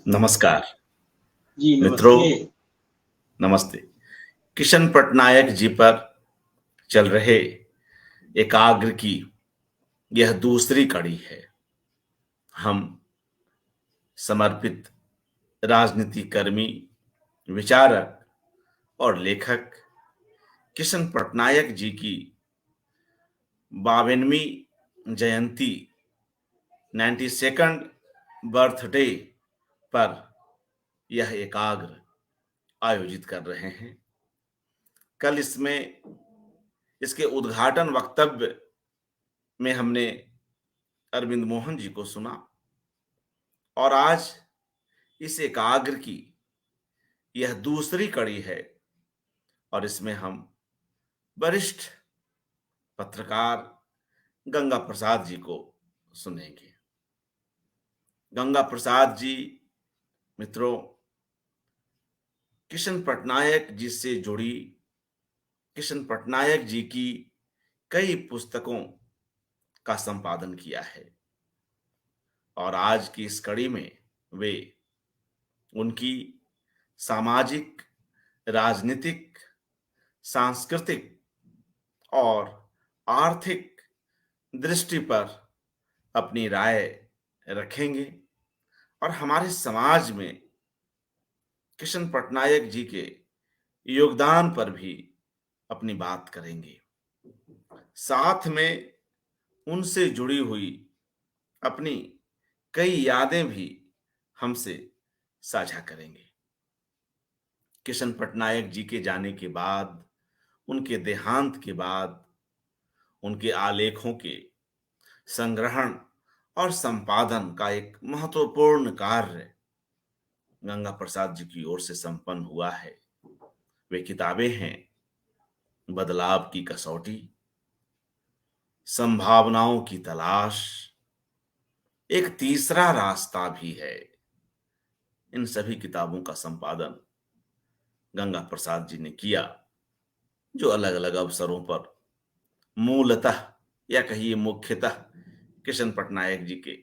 नमस्कार जी मित्रों। नमस्ते। नमस्ते। किशन पटनायक जी पर चल रहे एकाग्र की यह दूसरी कड़ी है। हम समर्पित राजनीति कर्मी, विचारक और लेखक किशन पटनायक जी की 52वीं जयंती 92nd बर्थडे पर यह एकाग्र आयोजित कर रहे हैं। कल इसके उद्घाटन वक्तव्य में हमने अरविंद मोहन जी को सुना और आज इस एकाग्र की यह दूसरी कड़ी है और इसमें हम वरिष्ठ पत्रकार गंगा प्रसाद जी को सुनेंगे। गंगा प्रसाद जी, मित्रों, किशन पटनायक जी से जुड़ी किशन पटनायक जी की कई पुस्तकों का संपादन किया है और आज की इस कड़ी में वे उनकी सामाजिक, राजनीतिक, सांस्कृतिक और आर्थिक दृष्टि पर अपनी राय रखेंगे और हमारे समाज में किशन पटनायक जी के योगदान पर भी अपनी बात करेंगे। साथ में उनसे जुड़ी हुई अपनी कई यादें भी हमसे साझा करेंगे। किशन पटनायक जी के जाने के बाद, उनके देहांत के बाद, उनके आलेखों के संग्रहण और संपादन का एक महत्वपूर्ण कार्य गंगा प्रसाद जी की ओर से संपन्न हुआ है। वे किताबें हैं बदलाव की कसौटी, संभावनाओं की तलाश, एक तीसरा रास्ता भी है। इन सभी किताबों का संपादन गंगा प्रसाद जी ने किया, जो अलग अलग अवसरों पर मूलतः या कहिए मुख्यतः किशन पटनायक जी के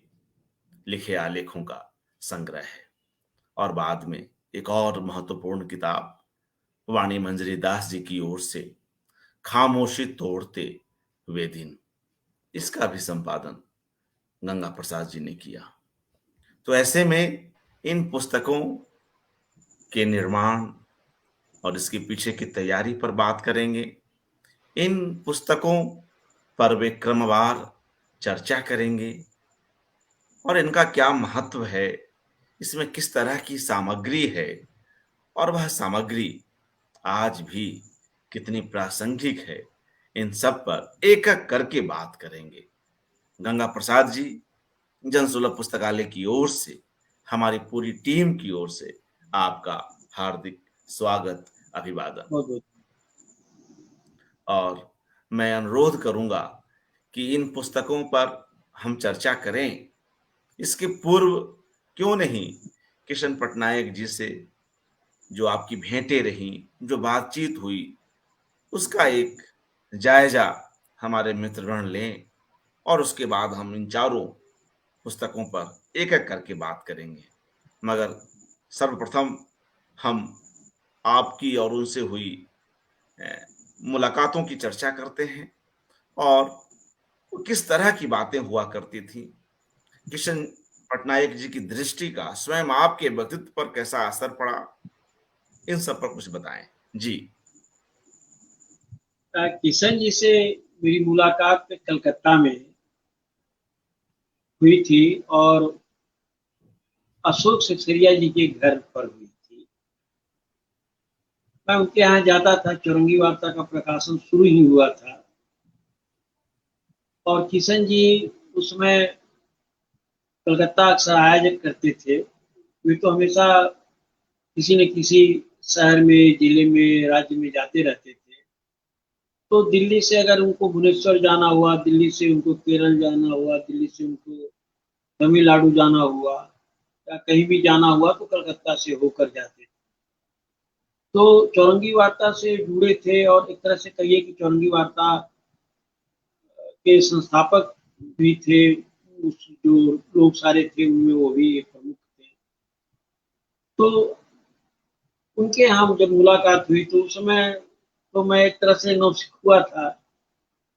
लिखे आलेखों का संग्रह है। और बाद में एक और महत्वपूर्ण किताब वाणी मंजरी दास जी की ओर से खामोशी तोड़ते वे दिन, इसका भी संपादन गंगा प्रसाद जी ने किया। तो ऐसे में इन पुस्तकों के निर्माण और इसके पीछे की तैयारी पर बात करेंगे। इन पुस्तकों पर वे क्रमवार चर्चा करेंगे और इनका क्या महत्व है, इसमें किस तरह की सामग्री है और वह सामग्री आज भी कितनी प्रासंगिक है, इन सब पर एक एक करके बात करेंगे। गंगा प्रसाद जी, जनसुलभ पुस्तकालय की ओर से, हमारी पूरी टीम की ओर से आपका हार्दिक स्वागत, अभिवादन। बहुत बहुत और मैं अनुरोध करूंगा कि इन पुस्तकों पर हम चर्चा करें। इसके पूर्व क्यों नहीं किशन पटनायक जी से जो आपकी भेंटें रहीं, जो बातचीत हुई, उसका एक जायजा हमारे मित्रगण लें और उसके बाद हम इन चारों पुस्तकों पर एक एक करके बात करेंगे। मगर सर्वप्रथम हम आपकी और उनसे हुई मुलाकातों की चर्चा करते हैं और वो किस तरह की बातें हुआ करती थी। किशन पटनायक जी की दृष्टि का स्वयं आपके व्यक्तित्व पर कैसा असर पड़ा, इन सब पर कुछ बताएं जी। किशन जी से मेरी मुलाकात कलकत्ता में हुई थी और अशोक सिसरिया जी के घर पर हुई थी। मैं उनके यहाँ जाता था, चौरंगी वार्ता का प्रकाशन शुरू ही हुआ था और किशन जी उसमें कलकत्ता अक्सर आया करते थे। वे तो हमेशा किसी न किसी शहर में, जिले में, राज्य में जाते रहते थे। तो दिल्ली से अगर उनको भुवनेश्वर जाना हुआ, दिल्ली से उनको केरल जाना हुआ, दिल्ली से उनको तमिलनाडु जाना हुआ या कहीं भी जाना हुआ तो कलकत्ता से होकर जाते थे। तो चौरंगी वार्ता से जुड़े थे और एक तरह से कहिए कि चौरंगी वार्ता के संस्थापक भी थे। उस जो लोग सारे थे उनमें वो भी एक प्रमुख थे। तो उनके यहाँ जब मुलाकात हुई तो उस समय तो मैं एक तरह से नौसिखुआ था।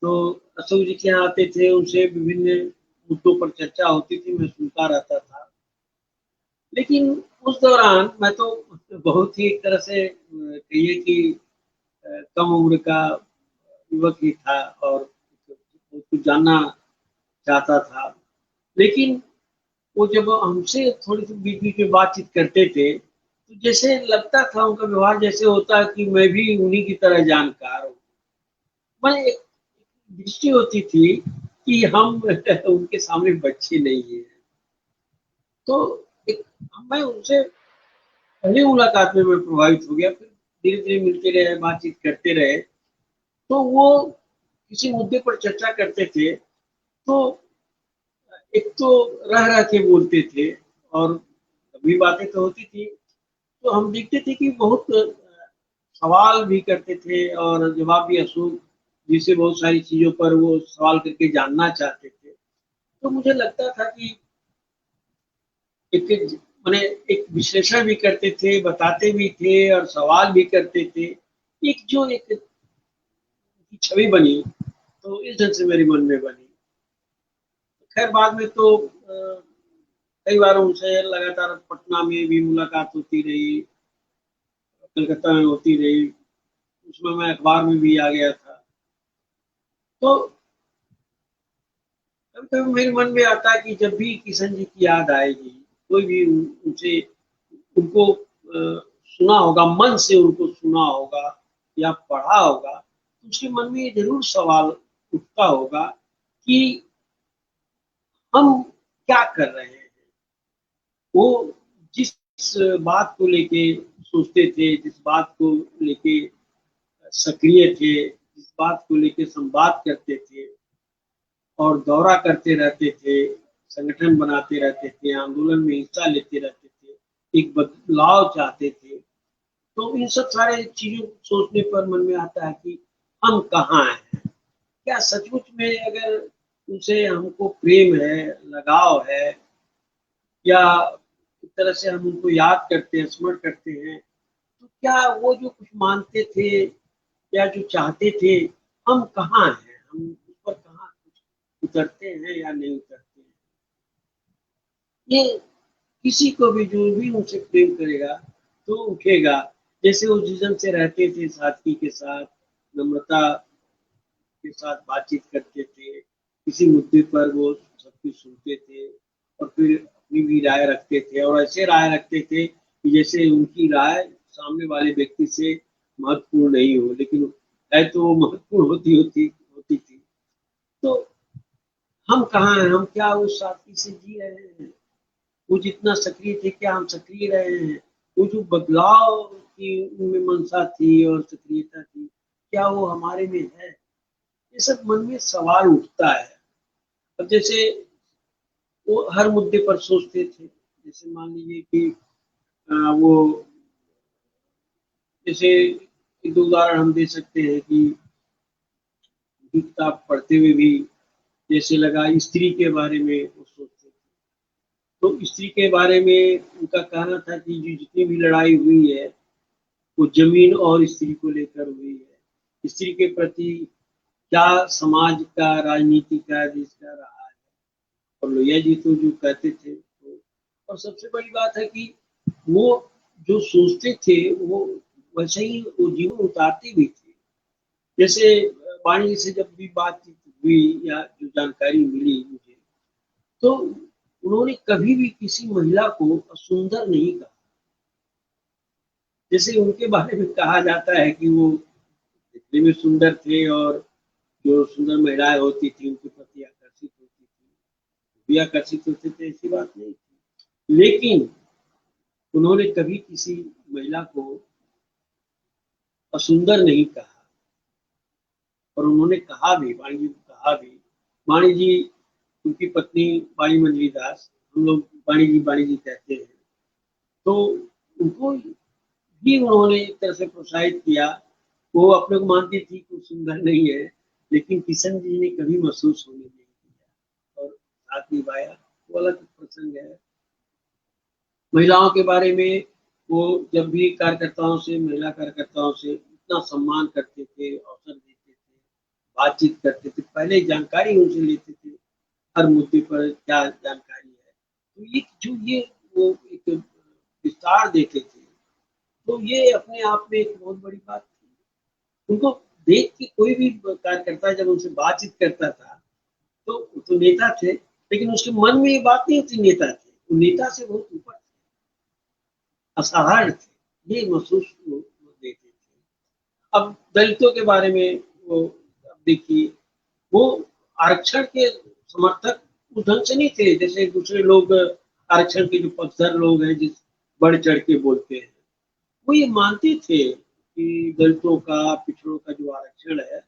तो अशोक जी के यहाँ आते थे, उनसे विभिन्न मुद्दों पर चर्चा होती थी, मैं सुनता रहता था। लेकिन उस दौरान मैं तो बहुत ही एक तरह से कहिए कि कम उम्र का युवक ही था और कुछ जानना चाहता था। लेकिन वो जब हमसे थोड़ी-सी बीच-बीच में बातचीत करते थे, तो जैसे लगता था उनका व्यवहार जैसे होता है कि मैं भी उन्हीं की तरह जानकार हूँ। मैं एक दृष्टि होती थी कि हम उनके सामने बच्चे नहीं हैं। तो एक मैं उनसे पहली मुलाकात में मैं प्रभावित हो गया, फिर धीरे-धीरे मिलते रहे, बातचीत करते रहे। तो वो किसी मुद्दे पर चर्चा करते थे, तो एक तो रह-रह के बोलते थे और लंबी बातें तो होती थी, तो हम देखते थे कि बहुत सवाल भी करते थे और जवाब भी अशोक जी से बहुत सारी चीज़ों पर वो सवाल करके जानना चाहते थे। तो मुझे लगता था कि एक एक माने एक विश्लेषण भी करते थे, बताते भी थे और सवाल भी करते थे। एक जो एक छवि बनी, तो इस ढंग से मेरे मन में बनी। खैर बाद में तो कई बार उनसे लगातार पटना में भी मुलाकात होती रही, कलकत्ता में होती रही, उसमें मैं अखबार में भी आ गया था। तो कभी-कभी मेरे मन में आता है कि जब भी किशन जी की याद आएगी, कोई भी उनसे उनको सुना होगा, मन से उनको सुना होगा या पढ़ा होगा, तो उसके मन में ये ज़रूर सवाल उठता होगा कि हम क्या कर रहे हैं? वो जिस बात को लेके सोचते थे, जिस बात को लेके सक्रिय थे, जिस बात को लेके संवाद करते थे और दौरा करते रहते थे, संगठन बनाते रहते थे, आंदोलन में हिस्सा लेते रहते थे, एक बदलाव चाहते थे। तो इन सब सारे चीज़ों को सोचने पर मन में आता है कि हम कहाँ हैं? क्या सचमुच में अगर उनसे हमको प्रेम है, लगाव है या एक तरह से हम उनको याद करते हैं, स्मरण करते हैं, तो क्या वो जो कुछ मानते थे या जो चाहते थे, हम कहाँ हैं? हम उस पर कहाँ कुछ उतरते हैं या नहीं उतरते हैं? ये किसी को भी जो भी उनसे प्रेम करेगा, तो उठेगा। जैसे वो जिस ढंग से रहते थे सादगी के साथ, नम्रता के साथ बातचीत करते थे, किसी मुद्दे पर वो सबकी सुनते थे और फिर अपनी भी राय रखते थे और ऐसे राय रखते थे कि जैसे उनकी राय सामने वाले व्यक्ति से महत्वपूर्ण नहीं हो, लेकिन है तो वो महत्वपूर्ण होती थी। तो हम कहाँ हैं? हम क्या उस सादगी से जी रहे हैं? वो जितना सक्रिय थे, क्या हम सक्रिय रहे हैं? वो जो बदलाव की उनमें मंशा थी और सक्रियता थी, क्या वो हमारे में है? ये सब मन में सवाल उठता है। अब जैसे वो हर मुद्दे पर सोचते थे, जैसे मान लीजिए कि वो जैसे एक दो उदाहरण हम दे सकते हैं कि उनकी किताब पढ़ते हुए भी जैसे लगा स्त्री के बारे में वो सोचते थे। तो स्त्री के बारे में उनका कहना था कि जो जितनी भी लड़ाई हुई है, वो ज़मीन और स्त्री को लेकर हुई है। स्त्री के प्रति क्या समाज का, राजनीति का, देश का रहा है। और लोहिया जी तो जो कहते थे तो और सबसे बड़ी बात है कि वो जो सोचते थे वो वैसे ही वो जीवन उतारते भी थे। जैसे वाणी जी से जब भी बातचीत हुई या जो जानकारी मिली मुझे, तो उन्होंने कभी भी किसी महिला को सुंदर नहीं कहा। जैसे उनके बारे में कहा जाता है कि वो दिखने में सुंदर थे और जो सुंदर महिलाएं होती थी उनके प्रति आकर्षित होती थी, भी आकर्षित होते थे, ऐसी बात नहीं थी। लेकिन उन्होंने कभी किसी महिला को असुंदर नहीं कहा और उन्होंने कहा भी, वाणी जी को कहा भी। वाणी जी, उनकी पत्नी वाणी मंजरी दास, हम लोग वाणी जी कहते हैं। तो उनको भी उन्होंने एक तरह से प्रोत्साहित किया। वो अपने को मानती थी कि वो सुंदर नहीं है, लेकिन किशन जी ने कभी महसूस होने नहीं दिया और साथ निभाया। वो अलग प्रसंग है। महिलाओं के बारे में वो जब भी कार्यकर्ताओं से, महिला कार्यकर्ताओं से इतना सम्मान करते थे, अवसर देते थे, बातचीत करते थे, पहले जानकारी उनसे लेते थे, हर मुद्दे पर क्या जानकारी है। तो ये जो ये वो एक विस्तार देते थे, तो ये अपने आप में एक बहुत बड़ी बात थी। उनको देख के कोई भी कार्यकर्ता जब उनसे बातचीत करता था, तो नेता थे, लेकिन उसके मन में ये बात नहीं थी नेता थे, वो नेता से बहुत ऊपर थे, असाधारण थे, ये महसूस वो देते थे। अब दलितों के बारे में वो अब देखिए, वो आरक्षण के समर्थक उस ढंग से नहीं थे जैसे दूसरे लोग, आरक्षण के जो पक्षधर लोग हैं, जिस बढ़ चढ़ के बोलते हैं। वो ये मानते थे कि दलितों का, पिछड़ों का जो आरक्षण है,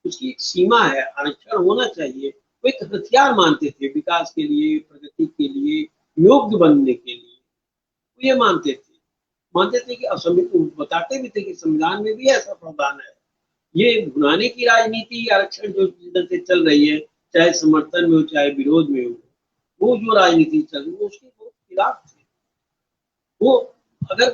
उसकी एक सीमा है, आरक्षण होना चाहिए। वो एक हथियार मानते थे विकास के लिए, प्रगति के लिए, योग्य बनने के लिए। वो ये मानते थे कि बताते भी थे कि संविधान में भी ऐसा प्रावधान है। ये भुनाने की राजनीति, आरक्षण जो जिधर से चल रही है, चाहे समर्थन में हो चाहे विरोध में हो, वो जो राजनीति चल रही है उसके बहुत खिलाफ थे वो। अगर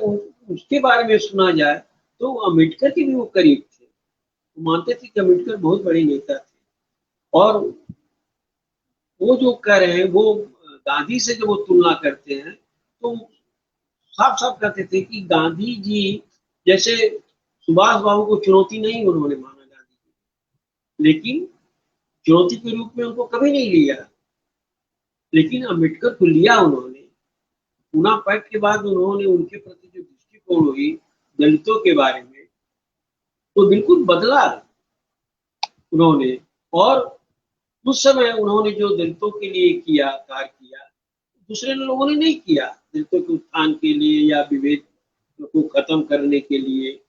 उसके बारे में सुना जाए तो अम्बेडकर के भी वो करीब थे, वो मानते थे कि अम्बेडकर बहुत बड़े नेता थे। और वो जो कह रहे हैं, वो गांधी से जब वो तुलना करते हैं, तो साफ साफ कहते थे कि गांधी जी जैसे सुभाष बाबू को चुनौती नहीं उन्होंने माना गांधी जी, लेकिन चुनौती के रूप में उनको कभी नहीं लिया। लेकिन अम्बेडकर को लिया उन्होंने। पूना पैक्ट के बाद उन्होंने उनके प्रति जो दृष्टिकोण हुई दलितों के बारे में, तो बिल्कुल बदला उन्होंने। और उस समय उन्होंने जो दलितों के लिए किया, कार्य किया, दूसरे लोगों ने नहीं किया। दलितों के उत्थान के लिए या विभेद को खत्म करने के लिए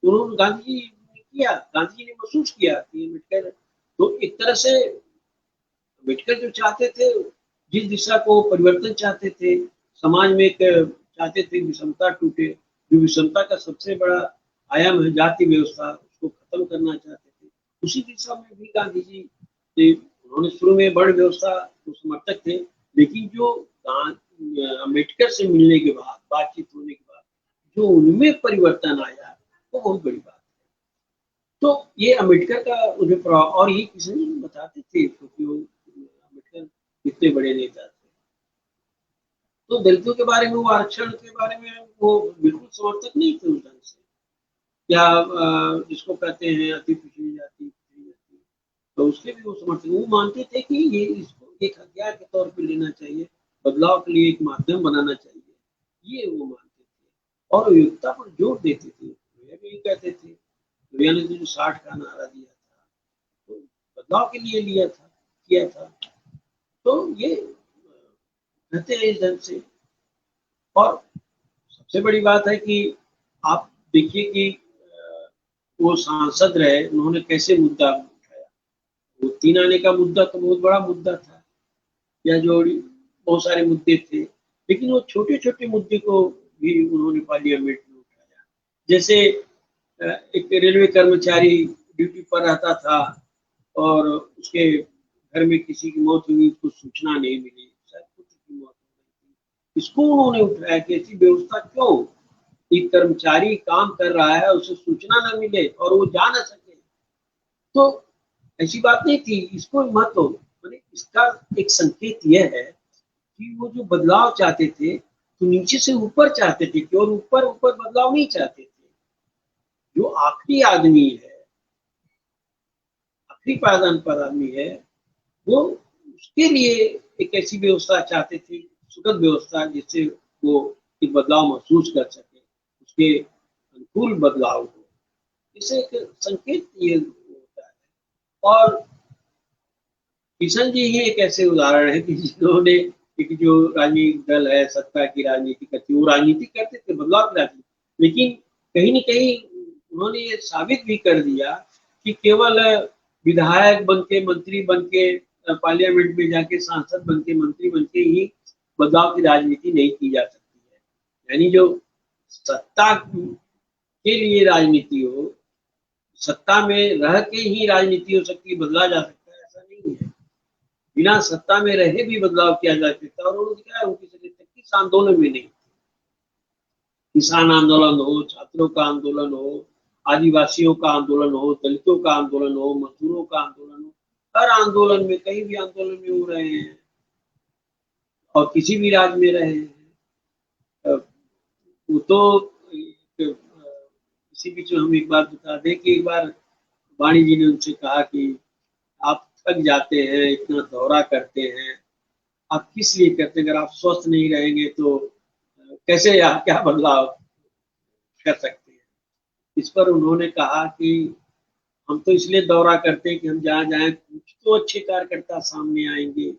उन्होंने, गांधी जी ने किया। गांधी जी ने महसूस किया कि अम्बेडकर, तो एक तरह से अम्बेडकर जो चाहते थे, जिस दिशा को परिवर्तन चाहते थे, समाज में एक चाहते थे विषमता टूटे, जो विषमता का सबसे बड़ा आयाम है जाति व्यवस्था, उसको खत्म करना चाहते थे। उसी दिशा में भी गांधी जी थे। उन्होंने शुरू में वर्ण व्यवस्था को समर्थक थे, लेकिन जो अम्बेडकर से मिलने के बाद, बातचीत होने के बाद जो उनमें परिवर्तन आया, वो बहुत बड़ी बात है। तो ये अम्बेडकर का मुझे प्रभाव, और ये किसी ने बताते थे क्योंकि वो अम्बेडकर कितने बड़े नेता थे। तो दलितों के बारे में, वो आरक्षण के बारे में वो बिल्कुल समर्थक नहीं थे उस ढंग से। या जिसको कहते हैं अति पिछड़ी जाति, तो उसके भी वो समर्थक, वो मानते थे कि ये इसको एक हथियार के तौर पे लेना चाहिए, बदलाव के लिए एक माध्यम बनाना चाहिए, ये वो मानते थे। और एकता पर जोर देते थे। लोहिया भी कहते थे, लोहिया ने जो 60 का नारा दिया था, तो बदलाव के लिए लिया था, किया था। तो ये कहते हैं इस ढंग से। और सबसे बड़ी बात है कि आप देखिए कि वो सांसद रहे, उन्होंने कैसे मुद्दा उठाया। वो 3 आने का मुद्दा तो बहुत बड़ा मुद्दा था, या जो बहुत सारे मुद्दे थे, लेकिन वो छोटे छोटे मुद्दे को भी उन्होंने पार्लियामेंट में उठाया। जैसे एक रेलवे कर्मचारी ड्यूटी पर रहता था और उसके घर में किसी की मौत हुई, उसको सूचना नहीं मिली, शायद पुत्र की मौत हो गई थी, इसको उन्होंने उठाया कि ऐसी व्यवस्था क्यों, एक कर्मचारी काम कर रहा है, उसे सूचना न मिले और वो जा ना सके। तो ऐसी बात नहीं थी, इसको महत्व, मैंने इसका एक संकेत यह है कि वो जो बदलाव चाहते थे, तो नीचे से ऊपर चाहते थे, केवल ऊपर ऊपर बदलाव नहीं चाहते थे। जो आखिरी आदमी है, आखिरी पायदान पर आदमी है, वो उसके लिए एक ऐसी व्यवस्था चाहते थे, सुखद व्यवस्था, जिससे वो एक बदलाव महसूस कर सके, उसके अनुकूल बदलाव हो। इसे एक संकेत ये होता है। और किशन जी ही एक ऐसे उदाहरण है कि जिन्होंने एक जो राजनीतिक दल है, सत्ता की राजनीति करती है, वो राजनीति करते थे, बदलाव की राजनीति, लेकिन कहीं न कहीं उन्होंने ये साबित भी कर दिया कि केवल विधायक बन के, मंत्री बन के, पार्लियामेंट में जाके सांसद बन के, मंत्री बन के ही बदलाव की राजनीति नहीं की जा सकती है। यानी जो सत्ता के लिए राजनीति हो, सत्ता में रह के ही राजनीति हो सकती है, बदला जा सकता है, ऐसा नहीं है। बिना सत्ता में रहे भी बदलाव किया जा सकता है, और उन्होंने क्या है, उनकी सक्रियता किस आंदोलन में नहीं। किसान आंदोलन हो, छात्रों का आंदोलन हो, आदिवासियों का आंदोलन हो, दलितों का आंदोलन हो, मजदूरों का आंदोलन हो, हर आंदोलन में, कहीं भी आंदोलन में हो रहे हैं और किसी भी राज्य में रहे हैं। वो तो इसी बीच में हम एक बात बता दें कि एक बार वाणी जी ने उनसे कहा कि आप थक जाते हैं, इतना दौरा करते हैं, आप किस लिए करते हैं? अगर आप स्वस्थ नहीं रहेंगे तो कैसे आप क्या बदलाव कर सकते हैं? इस पर उन्होंने कहा कि हम तो इसलिए दौरा करते हैं कि हम जहाँ जाएं कुछ तो अच्छे कार्यकर्ता सामने आएंगे,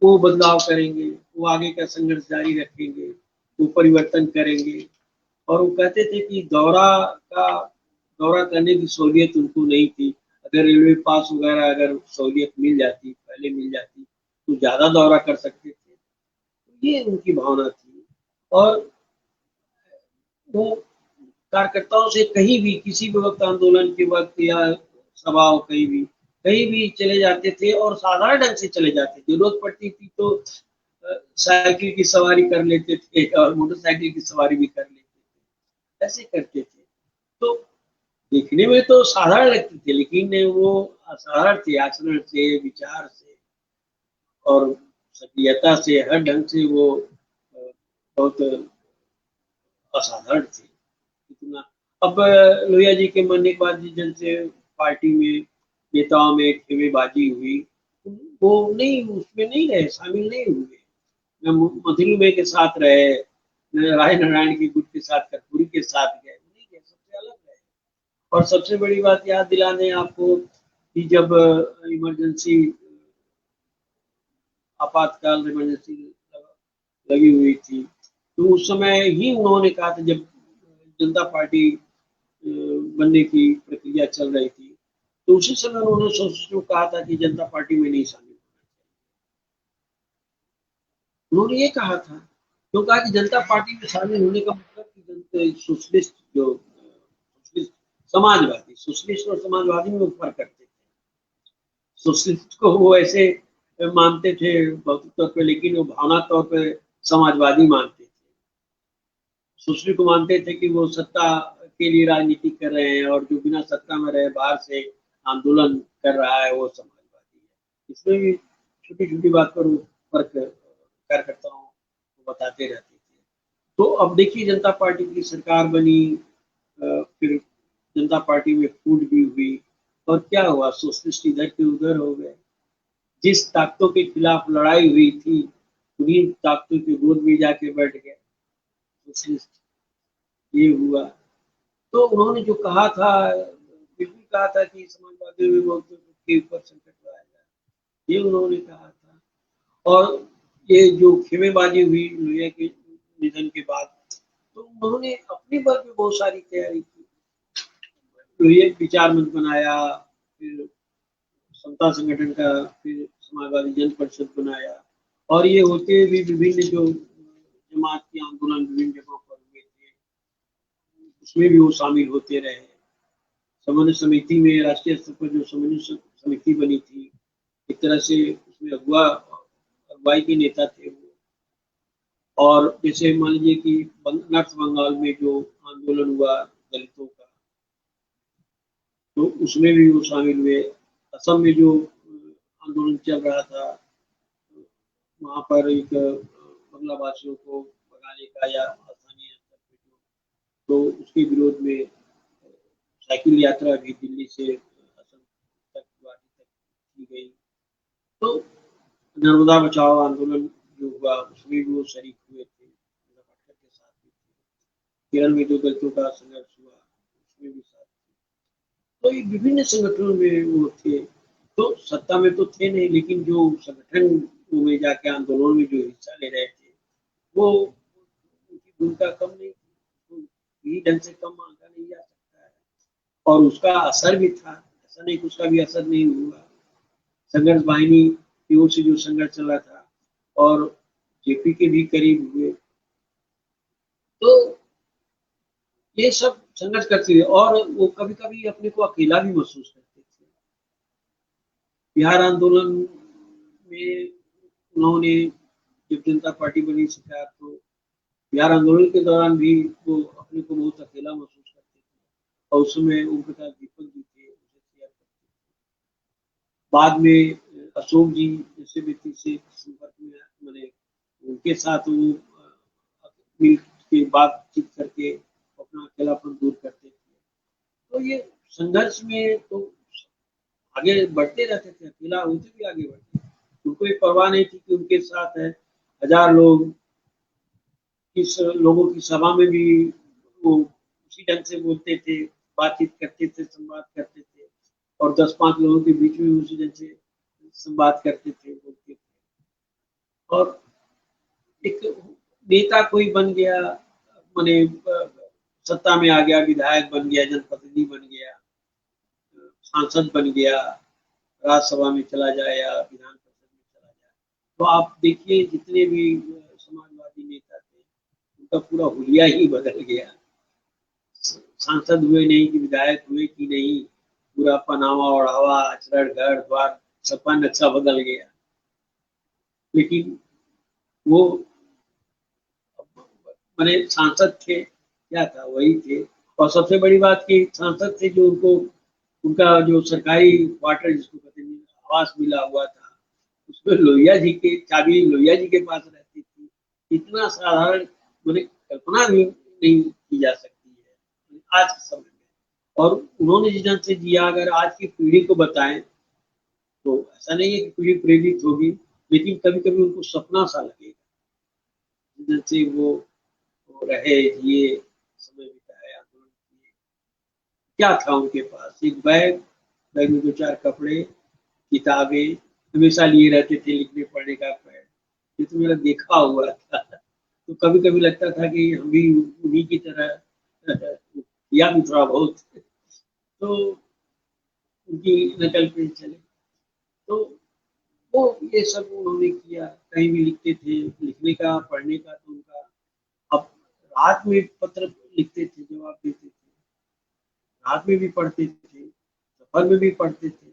वो बदलाव करेंगे, वो आगे का संघर्ष जारी रखेंगे, वो परिवर्तन करेंगे। और वो कहते थे कि दौरा करने की सहूलियत उनको नहीं थी। अगर रेलवे पास वगैरह अगर सहूलियत मिल जाती, पहले मिल जाती, तो ज़्यादा दौरा कर सकते थे। तो ये उनकी भावना थी। और वो कार्यकर्ताओं से कहीं भी किसी भी वक्त आंदोलन के वक्त या सभा हो कहीं भी चले जाते थे और साधारण ढंग से चले जाते थे। जरूरत पड़ती थी तो साइकिल की सवारी कर लेते थे और मोटरसाइकिल की सवारी भी कर लेते थे, ऐसे करते थे। तो दिखने में तो साधारण लगते थे, लेकिन वो असाधारण थे आचरण से, विचार से और सक्रियता से, हर ढंग से वो बहुत असाधारण थे। इतना अब लोहिया जी के मरने के बाद जिस जन से पार्टी में नेताओं में खेमेबाजी हुई, वो नहीं, उसमें नहीं रहे, शामिल नहीं हुए। न मधुमेह के साथ रहे, न राय नारायण के गुट के साथ, कर्पूरी के साथ गए, नहीं गए, सबसे अलग रहे। और सबसे बड़ी बात याद दिला दें आपको कि जब इमरजेंसी, आपातकाल इमरजेंसी लगी हुई थी, तो उस समय ही उन्होंने कहा था, जब जनता पार्टी बनने की प्रक्रिया चल रही थी, तो उसी समय उन्होंने सोच कहा था कि जनता पार्टी में नहीं शामिल होना चाहिए। उन्होंने ये कहा था, तो कहा कि जनता पार्टी में शामिल होने का मतलब कि सोशलिस्ट जो सोशलिस्ट समाजवादी, सोशलिस्ट और समाजवादी में फर्क करते थे। सोशलिस्ट को वो ऐसे मानते थे भौतिक तौर पे, लेकिन वो भावना तौर पे समाजवादी मानते थे। सुश्री को मानते थे कि वो सत्ता के लिए राजनीति कर रहे हैं और जो बिना सत्ता में रहे बाहर से आंदोलन कर रहा है वो समाजवादी है। इसमें भी छोटी छोटी बात पर वो फर्क कार्यकर्ताओं को बताते रहते थे। तो अब देखिए जनता पार्टी की सरकार बनी, फिर जनता पार्टी में फूट भी हुई और क्या हुआ, सोशलिस्ट इधर के उधर हो गए। जिस ताकतों के खिलाफ लड़ाई हुई थी उन्हीं ताकतों के गोद में जाके बैठ गए सोशलिस्ट। ये हुआ। तो उन्होंने जो कहा था, बिल्कुल कहा था कि समाजवादियों में बहुत के ऊपर संकट लाया जाए, ये उन्होंने कहा था। और ये जो खेमेबाजी हुई लोहिया के निधन के बाद, तो उन्होंने अपने बल पे बहुत सारी तैयारी की। लोहिया विचार मंच बनाया, फिर समता संगठन का, फिर समाजवादी जन परिषद बनाया, और ये होते भी विभिन्न जो जमात के आंदोलन विभिन्न जगहों पर हुए थे, उसमें भी वो शामिल होते रहे। समन्वय समिति में राष्ट्रीय स्तर पर जो समन्वय समिति बनी थी, एक तरह से उसमें अगुवाई के नेता थे वो। और जैसे मान लीजिए कि नॉर्थ बंगाल में जो आंदोलन हुआ दलितों का, तो उसमें भी वो शामिल हुए। असम में जो आंदोलन चल रहा था, वहाँ पर एक बंगला भाषियों को भगाने का या स्थानीय स्तर पे तो उसके विरोध में साइकिल यात्रा भी दिल्ली से असम तक, गुवाहाटी तक की गई। तो नर्मदा बचाओ आंदोलन जो हुआ उसमें भी वो शरीक हुए थे, अम्बेडकर के साथ भी थे। केरल में जो दलितों का संघर्ष हुआ उसमें भी साथ थे। तो ये विभिन्न संगठनों में वो थे। तो सत्ता में तो थे नहीं, लेकिन जो संगठन में जाके आंदोलन में जो हिस्सा ले रहे थे, वो उनकी भूमिका कम नहीं थी, यही ढंग से कम आंका नहीं जा सकता है। और उसका असर भी था, ऐसा नहीं कि उसका भी असर नहीं हुआ। संघर्ष वाहिनी की ओर से जो संघर्ष चला था और जेपी के भी करीब हुए, तो ये सब संघर्ष करते थे। और वो कभी कभी अपने को अकेला भी महसूस करते थे। बिहार आंदोलन में उन्होंने जब जनता पार्टी बनी सरकार, तो बिहार आंदोलन के दौरान भी वो अपने को बहुत अकेला महसूस करते थे और उस समय ओम प्रकाश दीपक जी थे, उनसे शेयर करते थे। बाद में अशोक जी जैसे व्यक्ति से संपर्क में मैंने उनके साथ वो मिल के बातचीत करके अपना अकेलापन दूर करते थे। तो ये संघर्ष में तो आगे बढ़ते रहते थे, अकेला होते भी आगे बढ़ते थे। उनको ये परवाह नहीं थी कि उनके साथ है 1000 लोग, इस लोगों की सभा में भी वो उसी ढंग से बोलते थे, बातचीत करते थे, संवाद करते थे और 10-5 लोगों के बीच में उसी ढंग से संवाद करते थे, बोलते थे। और एक नेता कोई बन गया, माने सत्ता में आ गया, विधायक बन गया, जनप्रतिनिधि बन गया, सांसद बन गया, राज्यसभा में चला जाए या विधान परिषद में चला जाए, तो आप देखिए जितने भी समाजवादी नेता थे उनका पूरा हुलिया ही बदल गया। सांसद हुए नहीं कि विधायक हुए कि नहीं, पूरा पहनावा ओढ़ावा, आचरण, घर द्वार, सबका नक्शा बदल गया। लेकिन वो माने सांसद थे, क्या था वही थे। और सबसे बड़ी बात कि सांसद थे जो उनको उनका जो सरकारी क्वार्टर जिसको कहते हैं आवास मिला हुआ था, उसमें लोहिया जी के चाबी लोहिया जी के पास रहती थी। इतना साधारण मैंने कल्पना भी नहीं की जा सकती है आज के समय में। और उन्होंने जिस ढंग से जिया, अगर आज की पीढ़ी को बताएं तो ऐसा नहीं है कि पीढ़ी प्रेरित होगी, लेकिन कभी कभी उनको सपना सा लगेगा जिस ढंग से वो रहे, जिए, समय बिताए, आंदोलन किए। क्या था उनके पास? एक बैग, बैग में 2-4 कपड़े, किताबें हमेशा लिए रहते थे, लिखने पढ़ने का पैड। ये तो मेरा देखा हुआ था। तो कभी कभी लगता था कि हम भी उन्हीं की तरह किया भी थोड़ा बहुत, तो उनकी नकल पे चले। तो वो ये सब उन्होंने किया, कहीं भी लिखते थे, लिखने का पढ़ने का तो उनका। अब रात में पत्र लिखते थे, जवाब देते थे, रात में भी पढ़ते थे, सफर में भी पढ़ते थे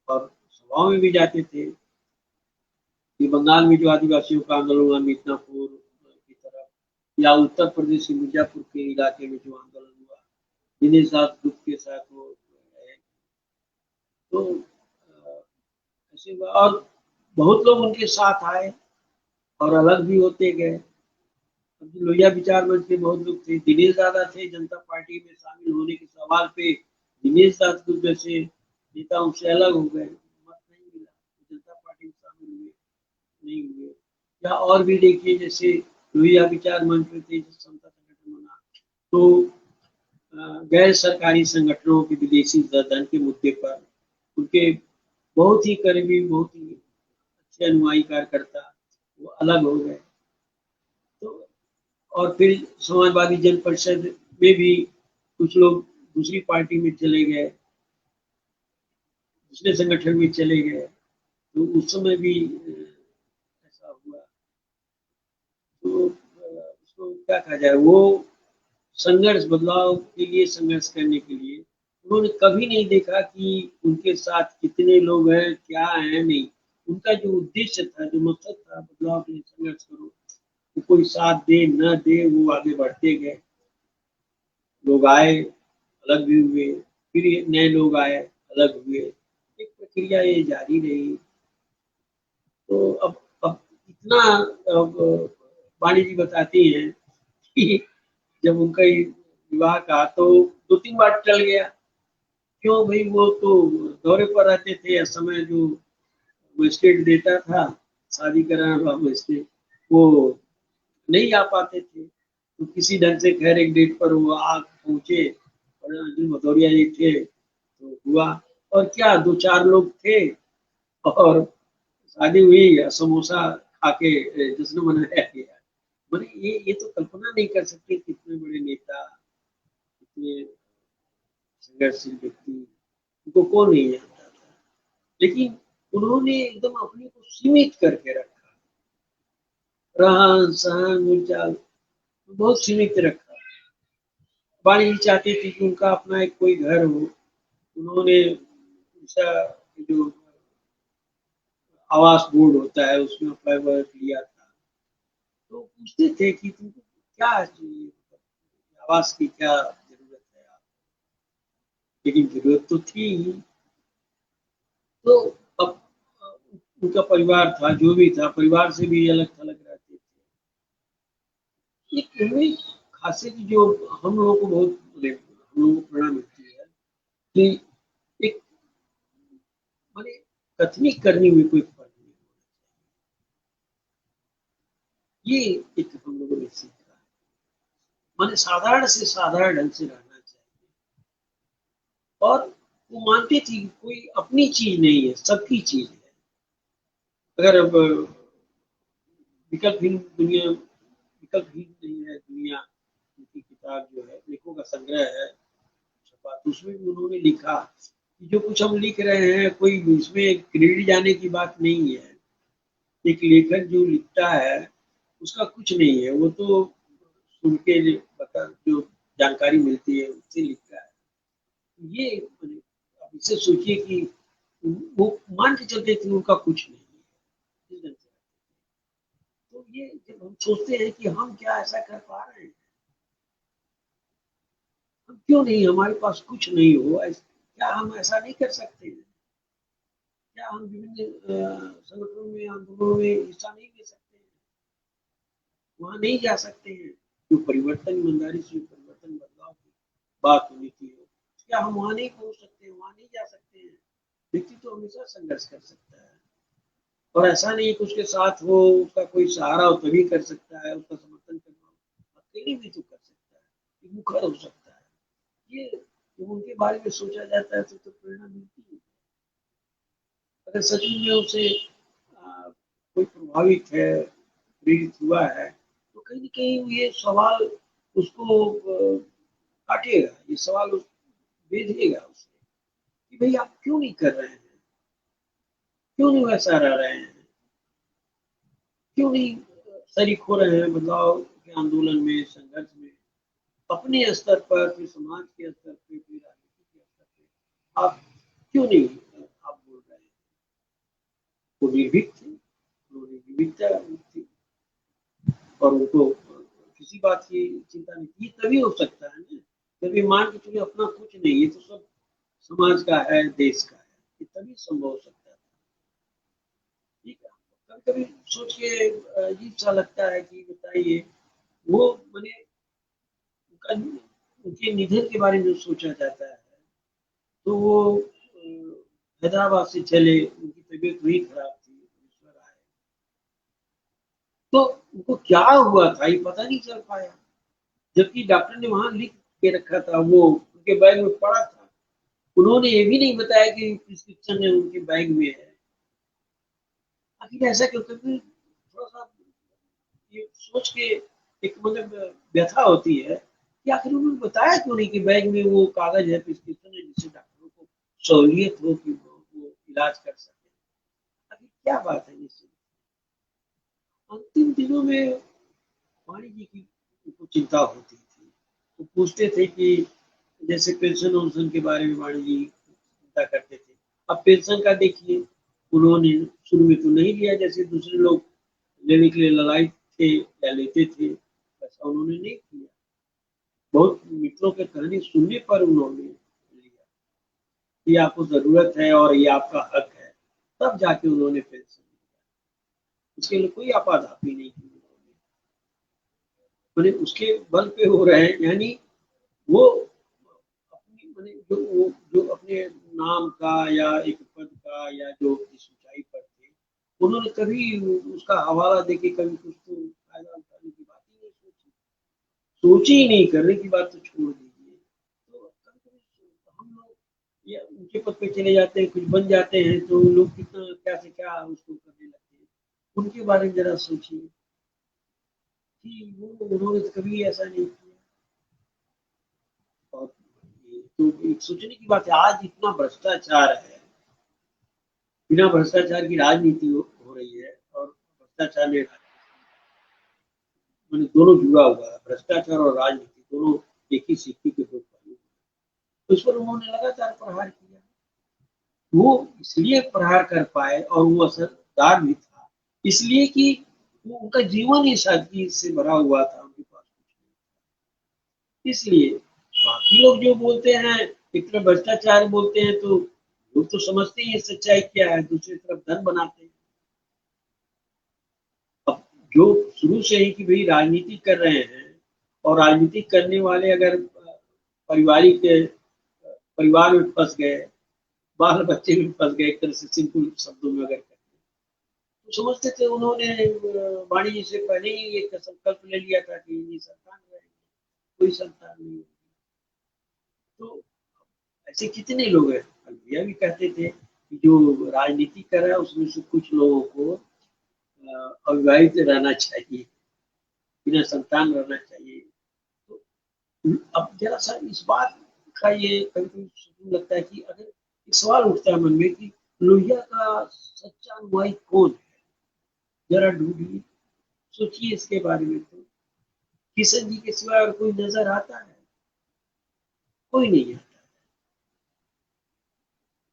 और सभाओं में भी जाते थे। कि बंगाल में जो आदिवासियों का आंदोलन हुआ मिदनापुर की तरफ, या उत्तर प्रदेश के मिर्जापुर के इलाके में जो आंदोलन हुआ, दिनेश दास गुप्त के साथ वो रहे। तो ऐसे हुआ और बहुत लोग उनके साथ आए और अलग भी होते गए। लोहिया विचार मंच के बहुत लोग थे, दिनेश दादा थे जनता पार्टी में शामिल होने के सवाल पे, दिनेश दास गुप्त जैसे नेता उनसे अलग हो गए, मत नहीं मिला, जनता पार्टी में शामिल हुए नहीं हुए। या और भी देखिए जैसे लोहिया विचार मंच पे थे, समता संगठन बना, तो गैर सरकारी संगठनों के विदेशी धन के मुद्दे पर उनके बहुत ही करीबी, बहुत ही अच्छे अनुयायी कार्यकर्ता वो अलग हो गए। तो और फिर समाजवादी जन परिषद में भी कुछ लोग दूसरी पार्टी में चले गए, दूसरे संगठन में चले गए। तो उस समय भी ऐसा हुआ। तो उसको क्या कहा जाए, वो संघर्ष, बदलाव के लिए संघर्ष करने के लिए उन्होंने कभी नहीं देखा कि उनके साथ कितने लोग हैं, क्या है, नहीं। उनका जो उद्देश्य था, जो मकसद था, बदलाव के लिए संघर्ष करो, तो कोई साथ दे न दे वो आगे बढ़ते गए। लोग आए, अलग भी हुए, फिर नए लोग आए, अलग हुए, एक प्रक्रिया ये जारी रही। तो अब इतना, अब वाणी जी बताती हैं कि जब उनका विवाह का तो 2-3 बार टल गया। क्यों भाई, वो तो दौरे पर रहते थे, या समय जो मजिस्ट्रेट देता था शादी कराने वाला मजिस्ट्रेट, वो नहीं आ पाते थे। तो किसी ढंग से खैर एक डेट पर वो आ पहुंचे और अर्जुन भदौरिया जी थे तो हुआ। और क्या 2-4 लोग थे और शादी हुई, समोसा खा के जश्न मनाया गया। मैंने ये तो कल्पना नहीं कर सकते कितने बड़े नेता, कितने संघर्षशील व्यक्ति, उनको कौन नहीं जानता था। लेकिन उन्होंने एकदम अपने को सीमित करके रखा, रहन सहन बोल चाल बहुत सीमित रखा। वाणी जी चाहती थी कि उनका अपना एक कोई घर हो। उन्होंने उनका जो आवास बोर्ड होता है उसमें अप्लाई वर्क लिया था। तो पूछते थे कि तुमको क्या चाहिए, आवास की क्या जरूरत है, लेकिन जरूरत तो थी ही। तो अब उनका परिवार था, जो भी था, परिवार से भी अलग थलग रहते थे। एक उनमें खासियत जो हम लोगों को बहुत हम लोगों को प्रेरणा मिलती है कि एक माने कथनी करने में कोई फर्क नहीं होना चाहिए। ये एक हम लोगों ने सीखा है। माने साधारण से साधारण ढंग से रहना चाहिए। और वो मानते थे कि कोई अपनी चीज नहीं है, सबकी चीज है। अगर अब विकल्पहीन दुनिया, विकल्पहीन नहीं है दुनिया, उनकी किताब जो है लेखों का संग्रह है छपा, तो उसमें भी उन्होंने लिखा कि जो कुछ हम लिख रहे हैं कोई इसमें क्रेडिट जाने की बात नहीं है। एक लेखक जो लिखता है उसका कुछ नहीं है, वो तो सुन के बता जो जानकारी मिलती है उससे लिखता है। ये आप इससे सोचिए कि वो मान के चलते थे उनका कुछ नहीं है। तो ये जब हम सोचते हैं कि हम क्या ऐसा कर पा रहे हैं, हम क्यों नहीं, हमारे पास कुछ नहीं हो, क्या हम ऐसा नहीं कर सकते हैं? क्या हम विभिन्न संगठनों में, आंदोलनों में हिस्सा नहीं ले सकते हैं? वहां नहीं जा सकते हैं? जो परिवर्तन, ईमानदारी से परिवर्तन, बदलाव की बात होनी चाहिए, क्या हम वहां नहीं पहुंच सकते हैं, वहां नहीं जा सकते हैं? व्यक्ति तो हमेशा संघर्ष कर सकता है, और ऐसा नहीं कि उसके साथ हो, उसका कोई सहारा हो तभी कर सकता है, उसका समर्थन करना हो, अकेले भी तो कर सकता है, मुखर हो सकता है। ये जब उनके बारे में सोचा जाता है तो प्रेरणा मिलती है। अगर सच में उसे कोई प्रभावित है, प्रेरित हुआ है, तो कहीं न कहीं ये सवाल उसको काटेगा, ये सवाल उस भेजेगा उसे कि भई आप क्यों नहीं कर रहे हैं? क्यों नहीं वैसा रह रहे हैं? क्यों नहीं शरीक हो रहे हैं बदलाव के आंदोलन में, संघर्ष में? अपने स्तर पर, फिर समाज के स्तर पे, फिर राजनीति के स्तर पे आप क्यों नहीं आप बोल रहे हैं? वो निर्भीक थे, उन्होंने निर्भीकता थी और उनको किसी बात की चिंता नहीं थी। तभी हो सकता है ना, जब ये मान के चलिए अपना कुछ नहीं, ये तो सब समाज का है, देश का है, ये तभी संभव हो सकता है। ठीक है, कभी-कभी सोच के अजीब सा लगता है कि बताइए, वो माने उनका उनके निधन के बारे में सोचा जाता है, तो वो हैदराबाद से चले, उनकी तबीयत वहीं खराब थी, ईश्वर आए। तो उनको क्या हुआ था ये पता नहीं चल पाया, जबकि डॉक्टर ने वहाँ लिख के रखा था, वो उनके बैग में पड़ा था। उन्होंने ये भी नहीं बताया कि प्रिस्क्रिप्शन है उनके बैग में है। आखिर ऐसा क्यों? क्योंकि थोड़ा-सा ये सोच के एक मतलब व्यथा होती है कि आखिर उन्होंने बताया क्यों नहीं कि बैग में वो कागज़ है, प्रिस्क्रिप्शन है, जिससे डॉक्टरों को सहूलियत हो कि वो इलाज कर सकें। आखिर क्या बात है इससे? अंतिम दिनों में वाणी जी की उनको चिंता होती थी। वो पूछते थे कि जैसे पेंशन-वेंशन के बारे में वाणी जी चिंता करते थे। अब पेंशन का देखिए, उन्होंने शुरू में तो नहीं लिया जैसे दूसरे लोग लेने के लिए ललायत थे या लेते थे, वैसा उन्होंने नहीं किया। बहुत मित्रों के कहने सुनने पर उन्होंने लिया कि आपको ज़रूरत है और ये आपका हक है, तब जाके उन्होंने पेंशन लिया। उसके लिए कोई आपाधापी नहीं की उन्होंने। माने उसके बल पे हो रहे हैं, यानी वो अपनी माने जो अपने नाम का या एक पद का या जो इस ऊँचाई पर थे, उन्होंने कभी उसका हवाला देके कभी कुछ तो फ़ायदा उठाने की बात ही नहीं सोची। सोची ही नहीं, करने की बात तो छोड़ दीजिए। तो कभी-कभी हम लोग या ऊँचे पद पे चले जाते हैं, कुछ बन जाते हैं, तो लोग कितना क्या से क्या उसको करने लगते हैं। उनके बारे में ज़रा सोचिए कि वो उन्होंने तो कभी ऐसा नहीं किया। और ये तो एक सोचने की बात है, आज इतना भ्रष्टाचार है, बिना भ्रष्टाचार की राजनीति हो रही है और भ्रष्टाचार ने माने दोनों जुड़ा हुआ है, भ्रष्टाचार और राजनीति दोनों एक ही सिक्के के दो पहलू हैं। तो इस पर उन्होंने लगातार प्रहार किया। वो इसलिए प्रहार कर पाए और वो असरदार भी था, इसलिए कि वो उनका जीवन ही सादगी से भरा हुआ था, उनके पास इसलिए बाकी लोग जो बोलते हैं, एक तरफ भ्रष्टाचार बोलते हैं, तो लोग तो समझते हैं सच्चाई क्या है, दूसरी तरफ धन बनाते हैं। अब जो शुरू से ही कि भाई राजनीति कर रहे हैं, और राजनीति करने वाले अगर पारिवारिक परिवार में फंस गए, बाल बच्चे में फंस गए, एक तरह से सिंपल शब्दों में अगर तो समझते थे, उन्होंने वाणी जी से पहले ही एक संकल्प ले लिया था कि ये संतान रहेगी, कोई संतान नहीं। तो ऐसे कितने लोग हैं। भैया भी कहते थे कि जो राजनीति कर रहा है उसमें से कुछ लोगों को अविवाहित रहना चाहिए, बिना संतान रहना चाहिए। तो अब जरा सा इस बात का ये कभी कभी सोचने लगता है कि अगर एक सवाल उठता है मन में कि लोहिया का सच्चा अनुयायी कौन है, जरा ढूंढिए, सोचिए इसके बारे में। तो किशन जी के सिवा और कोई नजर आता है? कोई नहीं आता,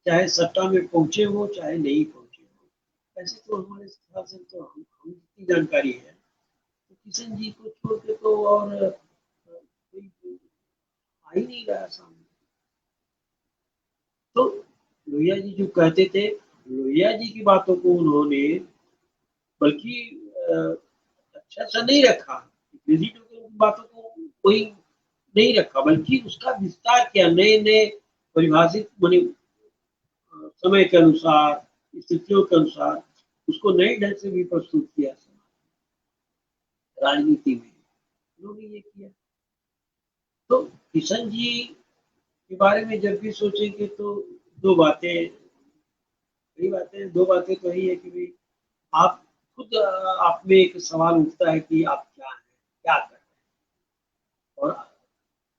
चाहे सत्ता में पहुंचे हो चाहे नहीं पहुंचे हो। ऐसे तो हमारे हिसाब से तो हम जितनी जानकारी है, तो किशन जी को छोड़ के तो और कोई आ ही नहीं रहा सामने। तो लोहिया जी जो कहते थे, लोहिया जी की बातों को उन्होंने बल्कि अच्छा सा नहीं रखा, विजिटों की बातों को कोई नहीं रखा, बल्कि उसका विस्तार किया, नए नए परिभाषित माने समय के अनुसार, स्थितियों के अनुसार उसको नए ढंग से भी प्रस्तुत किया राजनीति में, उन्होंने ये किया। तो किशन जी के बारे में जब भी सोचेंगे तो दो बातें, कई बातें, दो बातें तो यही है कि भाई आप खुद आप में एक सवाल उठता है कि आप क्या हैं, क्या कर रहे हैं, और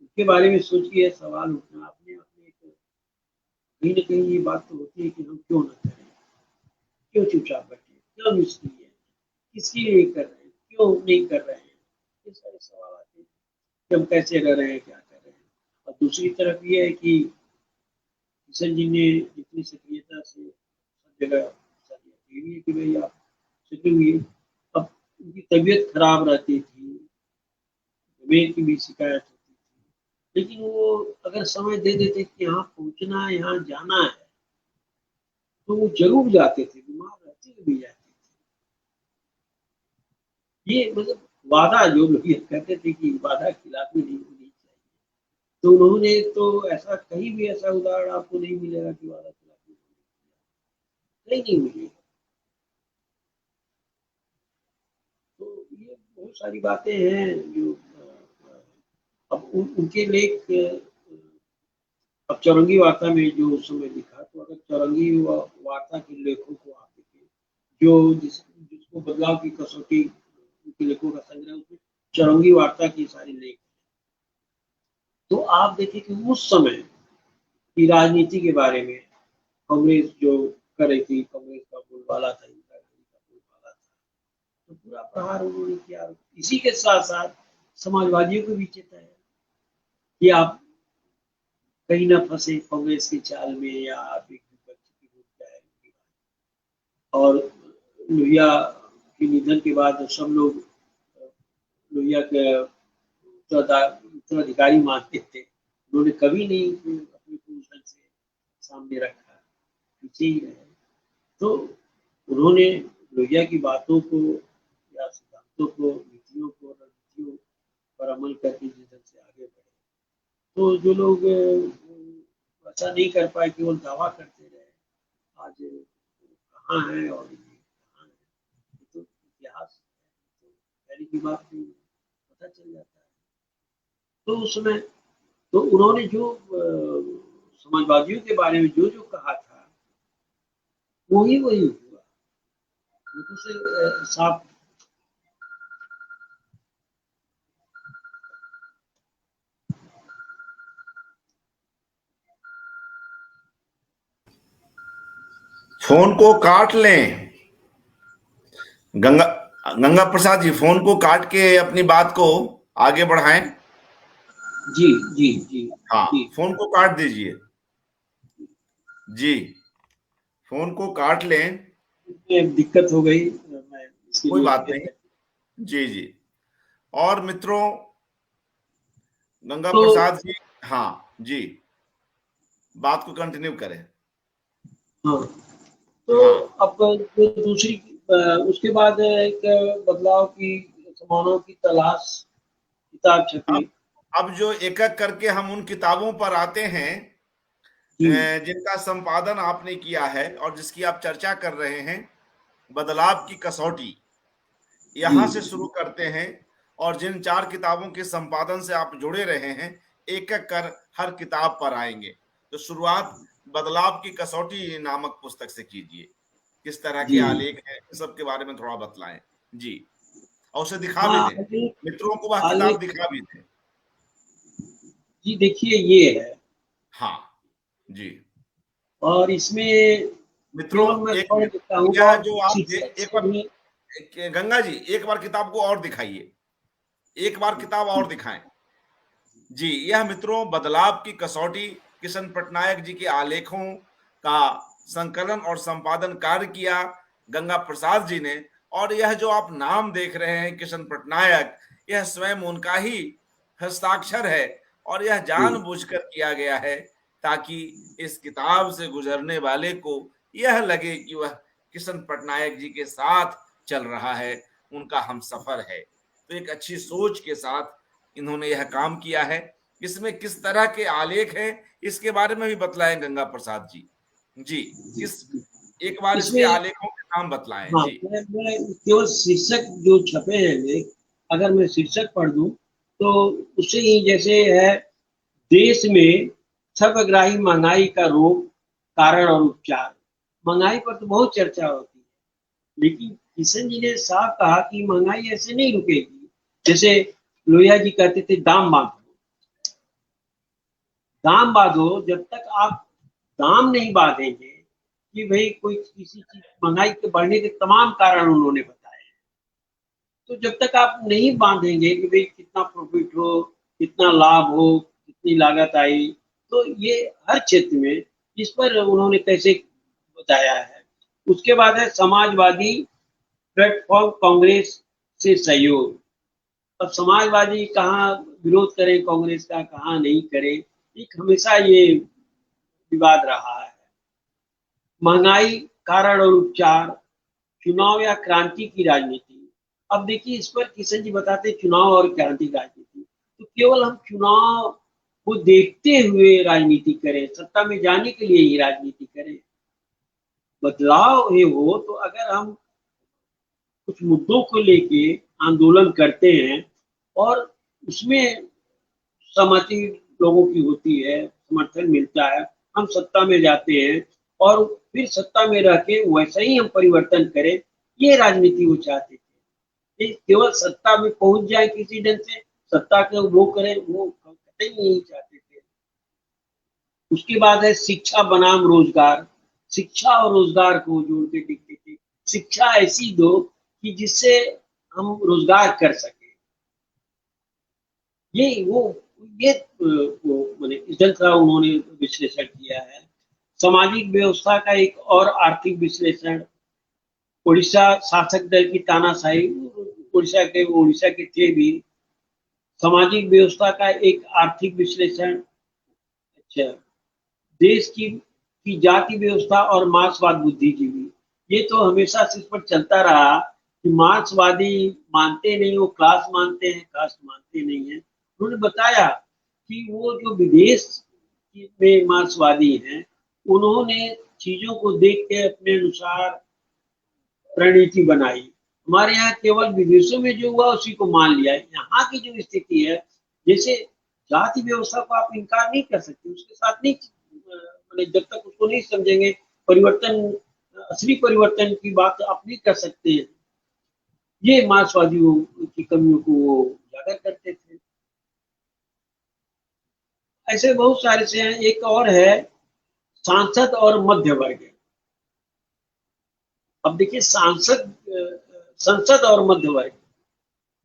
उसके बारे में सोच के सवाल उठना अपने आप में एक कहीं ना कहीं ये बात तो होती है कि हम क्यों ना करें, क्यों चुपचाप बैठे, क्यों निष्क्रिय है, किसके लिए कर रहे हैं, क्यों नहीं कर रहे हैं, ये सारे सवाल आते हैं कि हम कैसे रह रहे हैं, क्या कर रहे हैं। और दूसरी तरफ ये है कि किशन जी ने जितनी सक्रियता से सब जगह हिस्सा लिया, ये भी है कि भाई आप सक्रिय हुए। अब उनकी तबीयत खराब रहती थी, जमीन की भी शिकायत होती थी, लेकिन वो अगर समय दे देते कि यहाँ पहुंचना है, यहाँ जाना है, तो वो जरूर जाते थे, बीमार रहते हुए भी जाते थे। ये मतलब वादा जो लोग ये कहते थे कि वादा खिलाफी नहीं होनी चाहिए, तो उन्होंने तो ऐसा कहीं भी ऐसा उदाहरण आपको नहीं मिलेगा कि वादा खिलाफी कहीं नहीं मिलेगा। तो ये बहुत सारी बातें हैं जो अब उनके लेख अब चौरंगी वार्ता में जो उस समय लिखा, तो अगर चौरंगी वार्ता के लेखों को आप देखें, जो जिसको बदलाव की कसौटी उनके लेखों का संग्रह, उसमें चौरंगी वार्ता की सारी लेख, तो आप देखें कि उस समय की राजनीति के बारे में कांग्रेस जो कर रही थी, कांग्रेस का बोलबाला था, इंदिरा गांधी का बोलबाला था, तो पूरा प्रहार उन्होंने किया। इसी के साथ साथ समाजवादियों को भी चेताया कि आप कहीं ना फंसे कांग्रेस के चाल में, या आप एक विपक्ष की हो जाए। और लोहिया के निधन के बाद सब लोग लोहिया के उत्तराधिकारी मानते थे, उन्होंने कभी नहीं अपने पोजीशन से सामने रखा, पीछे ही रहे। तो उन्होंने लोहिया की बातों को या सिद्धांतों को, नीतियों को, रणनीतियों पर अमल करके जिस ढंग से आगे बढ़े, तो जो लोग ऐसा नहीं कर पाए, केवल दावा करते रहे, आज कहाँ है और ये कहाँ है, ये तो इतिहास तो पहले की बात नहीं, पता चल जाता है। तो उसमें तो उन्होंने जो समाजवादियों के बारे में जो जो कहा था, वही वही हुआ, बिल्कुल से साफ। फोन को काट लें। गंगा गंगा प्रसाद जी, फोन को काट के अपनी बात को आगे बढ़ाएं। जी जी जी हाँ, जी। फोन को काट दीजिए जी, फोन को काट लें। इसमें दिक्कत हो गई, मैं इसके कोई लिए बात फिर नहीं। जी जी। और मित्रों, गंगा तो प्रसाद जी, हाँ जी, बात को कंटिन्यू करें। हाँ, तो हाँ, अब जो दूसरी उसके बाद एक बदलाव की समानों की तलाश किताब अब छपी। अब जो एक एक करके हम उन किताबों पर आते हैं जी, जिनका संपादन आपने किया है और जिसकी आप चर्चा कर रहे हैं, बदलाव की कसौटी, जी, यहां से शुरू करते हैं। और जिन 4 किताबों के संपादन से आप जुड़े रहे हैं, एक एक कर हर किताब पर आएंगे। तो शुरुआत बदलाव की कसौटी नामक पुस्तक से कीजिए। किस तरह के जी। आलेख हैं, इन सब के बारे में थोड़ा बतलाएं जी, और उसे दिखा भी हाँ, दें, मित्रों को वह किताब आलेख दिखा भी दें। जी, देखिए ये है, हाँ जी, और इसमें मित्रों, केवल मैं एक पढ़ मिनट, देता हूँ यह और जो आप शीर्षक एक से बार, भी। गंगा जी एक बार किताब को और दिखाइए, एक बार किताब और दिखाएं जी। यह मित्रों बदलाव की कसौटी, किशन पटनायक जी के आलेखों का संकलन और संपादन कार्य किया गंगा प्रसाद जी ने। और यह जो आप नाम देख रहे हैं किशन पटनायक, यह स्वयं उनका ही हस्ताक्षर है। और यह जी, जानबूझकर किया गया है ताकि इस किताब से गुजरने वाले को यह लगे कि वह किशन पटनायक जी के साथ चल रहा है, उनका हम सफर है। तो एक अच्छी सोच के साथ इन्होंने यह काम किया है। इसमें किस तरह के आलेख हैं, इसके बारे में भी बतलाएं गंगा प्रसाद जी। जी, जी। किस, एक बार इसके इसमें आलेखों के नाम बतलाएं हाँ, जी। मैं केवल शीर्षक जो छपे हैं लेख, अगर मैं शीर्षक पढ़ दूं तो उससे ही जैसे है, देश में सर्वग्राही महंगाई का रोग, कारण और उपचार। महंगाई पर तो बहुत चर्चा होती है, लेकिन किशन जी ने साफ कहा कि महंगाई ऐसे नहीं रुकेगी। जैसे लोहिया जी कहते थे, दाम बांधो, दाम बांधो। जब तक आप दाम नहीं बांधेंगे कि भाई कोई किसी चीज महंगाई के बढ़ने के तमाम कारण उन्होंने बताए, तो जब तक आप नहीं बांधेंगे कि भाई कितना प्रॉफिट हो, कितना लाभ हो, कितनी लागत आई, तो ये हर क्षेत्र में इस पर उन्होंने कैसे बताया है। उसके बाद है समाजवादी प्लेटफॉर्म कांग्रेस से सहयोग। अब समाजवादी कहाँ विरोध करें कांग्रेस का, कहाँ नहीं करें, एक हमेशा ये विवाद रहा है। महंगाई, कारण और उपचार, चुनाव या क्रांति की राजनीति। अब देखिए, इस पर किशन जी बताते हैं चुनाव और क्रांति की राजनीति। तो केवल हम चुनाव को देखते हुए राजनीति करें, सत्ता में जाने के लिए ही राजनीति करें। बदलाव ये हो तो अगर हम कुछ मुद्दों को लेके आंदोलन करते हैं और उसमें सहमति लोगों की होती है, समर्थन मिलता है, हम सत्ता में जाते हैं और फिर सत्ता में रह के वैसा ही हम परिवर्तन करें, ये राजनीति वो चाहते थे। ये केवल सत्ता में पहुंच जाए किसी ढंग से, सत्ता के वो करें, वो कतई नहीं चाहते थे। उसके बाद है शिक्षा बनाम रोजगार। शिक्षा और रोजगार को जोड़ के देखते थे, शिक्षा ऐसी दो कि जिससे हम रोजगार कर सके। ये वो ये वो मैंने इस ढंग का उन्होंने विश्लेषण किया है। सामाजिक व्यवस्था का एक और आर्थिक विश्लेषण, उड़ीसा शासक दल की तानाशाही, उड़ीसा के थे भी। सामाजिक व्यवस्था का एक आर्थिक विश्लेषण। अच्छा, देश की जाति व्यवस्था और मार्क्सवाद बुद्धिजीवी, ये तो हमेशा से इस पर चलता रहा कि मार्क्सवादी मानते नहीं, वो क्लास मानते हैं, कास्ट मानते नहीं है। उन्होंने बताया कि वो जो विदेश में मार्क्सवादी हैं, उन्होंने चीजों को देख के अपने अनुसार रणनीति बनाई। हमारे यहाँ केवल विदेशों में जो हुआ उसी को मान लिया। यहाँ की जो स्थिति है, जैसे जाति व्यवस्था को आप इनकार नहीं कर सकते, उसके साथ नहीं, मैंने जब तक उसको नहीं समझेंगे, परिवर्तन, असली परिवर्तन की बात आप नहीं कर सकते हैं। ये मार्क्सवादियों की कमियों को वो उजागर करते थे। ऐसे बहुत सारे से हैं। एक और है सांसद और मध्य वर्ग। अब देखिए, संसद और मध्य वर्ग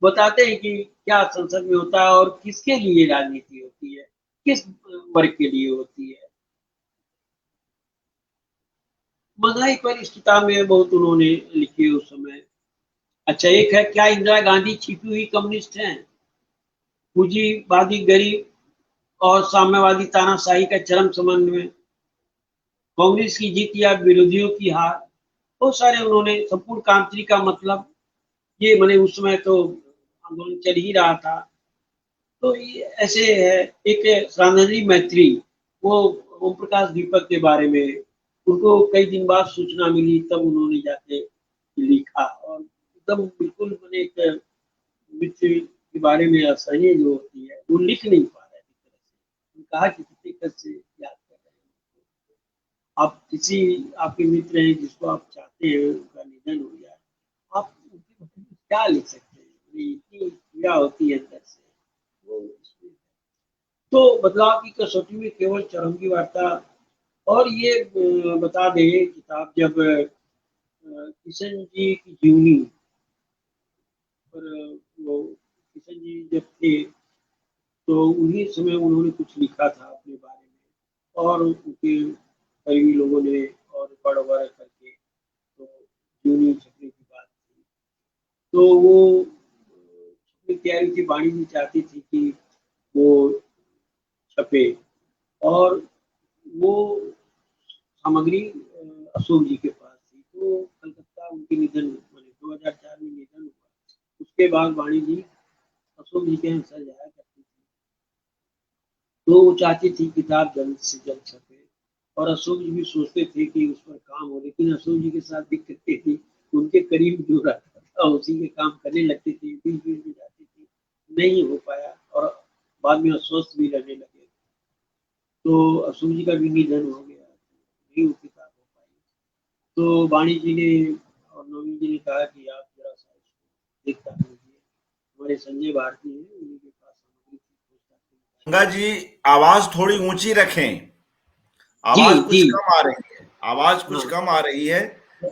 बताते हैं कि क्या संसद में होता है और किसके लिए राजनीति होती है, किस वर्ग के लिए होती है। महंगाई पर इस किताब में बहुत उन्होंने लिखी उस समय। अच्छा, एक है क्या इंदिरा गांधी छिपी हुई कम्युनिस्ट हैं। पूंजीवादी गरीब और साम्यवादी तानाशाही का चरम समन्वय, कांग्रेस की जीत या विरोधियों की हार, बहुत सारे उन्होंने संपूर्ण क्रांति का मतलब, ये मैंने उस समय तो आंदोलन चल ही रहा था। तो ये ऐसे है। एक श्रद्धांजलि मैत्री, वो ओम प्रकाश दीपक के बारे में उनको कई दिन बाद सूचना मिली, तब उन्होंने जाके लिखा, और एकदम बिल्कुल मैंने एक मित्र के बारे में असहनीय जो होती है, वो लिख नहीं पा रहा है एक तरह से। कहा कि कितने कष्ट से याद कर रहे हैं। आप किसी आपके मित्र हैं जिसको आप चाहते हैं, उनका निधन हो गया, आप उनके बारे में क्या लिख सकते हैं? इतनी पीड़ा होती है अंदर से। वो तो बदलाव की कसौटी में केवल चरंगी वार्ता। और ये बता दें, किताब जब किशन जी की जीवनी पर, वो किशन जी जब थे, तो उन्हीं समय उन्होंने कुछ लिखा था अपने बारे में, और उनके करीबी लोगों ने और पढ़ वगैरह करके तो जीवनी छपने की बात थी। तो वो छपने की तैयारी थी, वाणी जी चाहती थी कि वो छपे, और वो सामग्री अशोक जी के पास थी। तो कलकत्ता उनके निधन, मैंने 2004 में निधन हुआ। उसके बाद वाणी जी अशोक जी के यहाँ सर जाया करती थी, तो वो चाहती थी किताब जल्द से जल्द छपे, और अशोक जी भी सोचते थे कि उस पर काम हो, लेकिन अशोक जी के साथ दिक्कतें थी। उनके करीब जो रहता था उसी के काम करने लगते थे, बीच बीच में जाती थी, नहीं हो पाया, और बाद में अस्वस्थ भी रहने लगे। तो अशोक जी का भी निधन हो गया, नहीं वो किताब हो पाई। तो वाणी जी ने और नवीन जी ने कहा कि आप जरा सा इसको देखता कीजिए, हमारे संजय भारती हैं, उन्हीं के पास सामग्री थी, पूछताछ गंगा जी, आवाज थोड़ी ऊंची रखें। जी आवाज जी। कुछ कम आ रही है। आवाज कुछ हाँ कम आ रही है।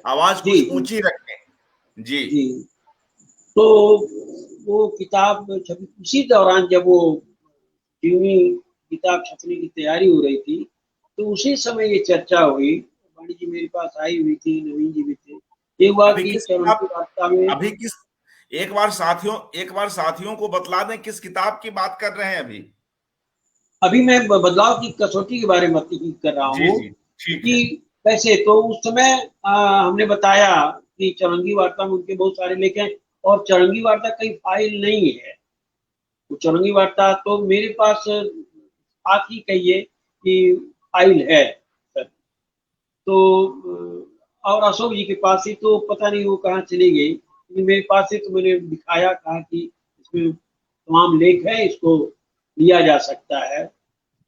आवाज जी कुछ जी ऊंची रखें जी। जी। तो वो किताब छपी उसी दौरान, जब वो जीवनी किताब छपने की तैयारी हो रही थी, तो उसी समय ये चर्चा हुई। वाणी जी मेरे पास आई हुई थी, नवीन जी भी थे। ये हुआ अभी कि किस चरंगी किताब वार्ता में, अभी किस एक बार साथियों को बतला दें किस किताब की बात कर रहे हैं अभी। अभी मैं बदलाव की कसौटी के बारे में बातचीत कर रहा जी हूँ जी, ठीक कि है। कैसे। तो उस समय हमने बताया कि चरंगी वार्ता में उनके बहुत सारे लेख हैं, और चरंगी वार्ता कई फाइल नहीं है। तो चरंगी वार्ता तो मेरे पास आप ही कहिए कि फाइल है सर। तो और अशोक जी के पास ही, तो पता नहीं वो कहाँ चली गई, लेकिन मेरे पास ही, तो मैंने दिखाया, कहा कि इसमें तमाम लेख है, इसको लिया जा सकता है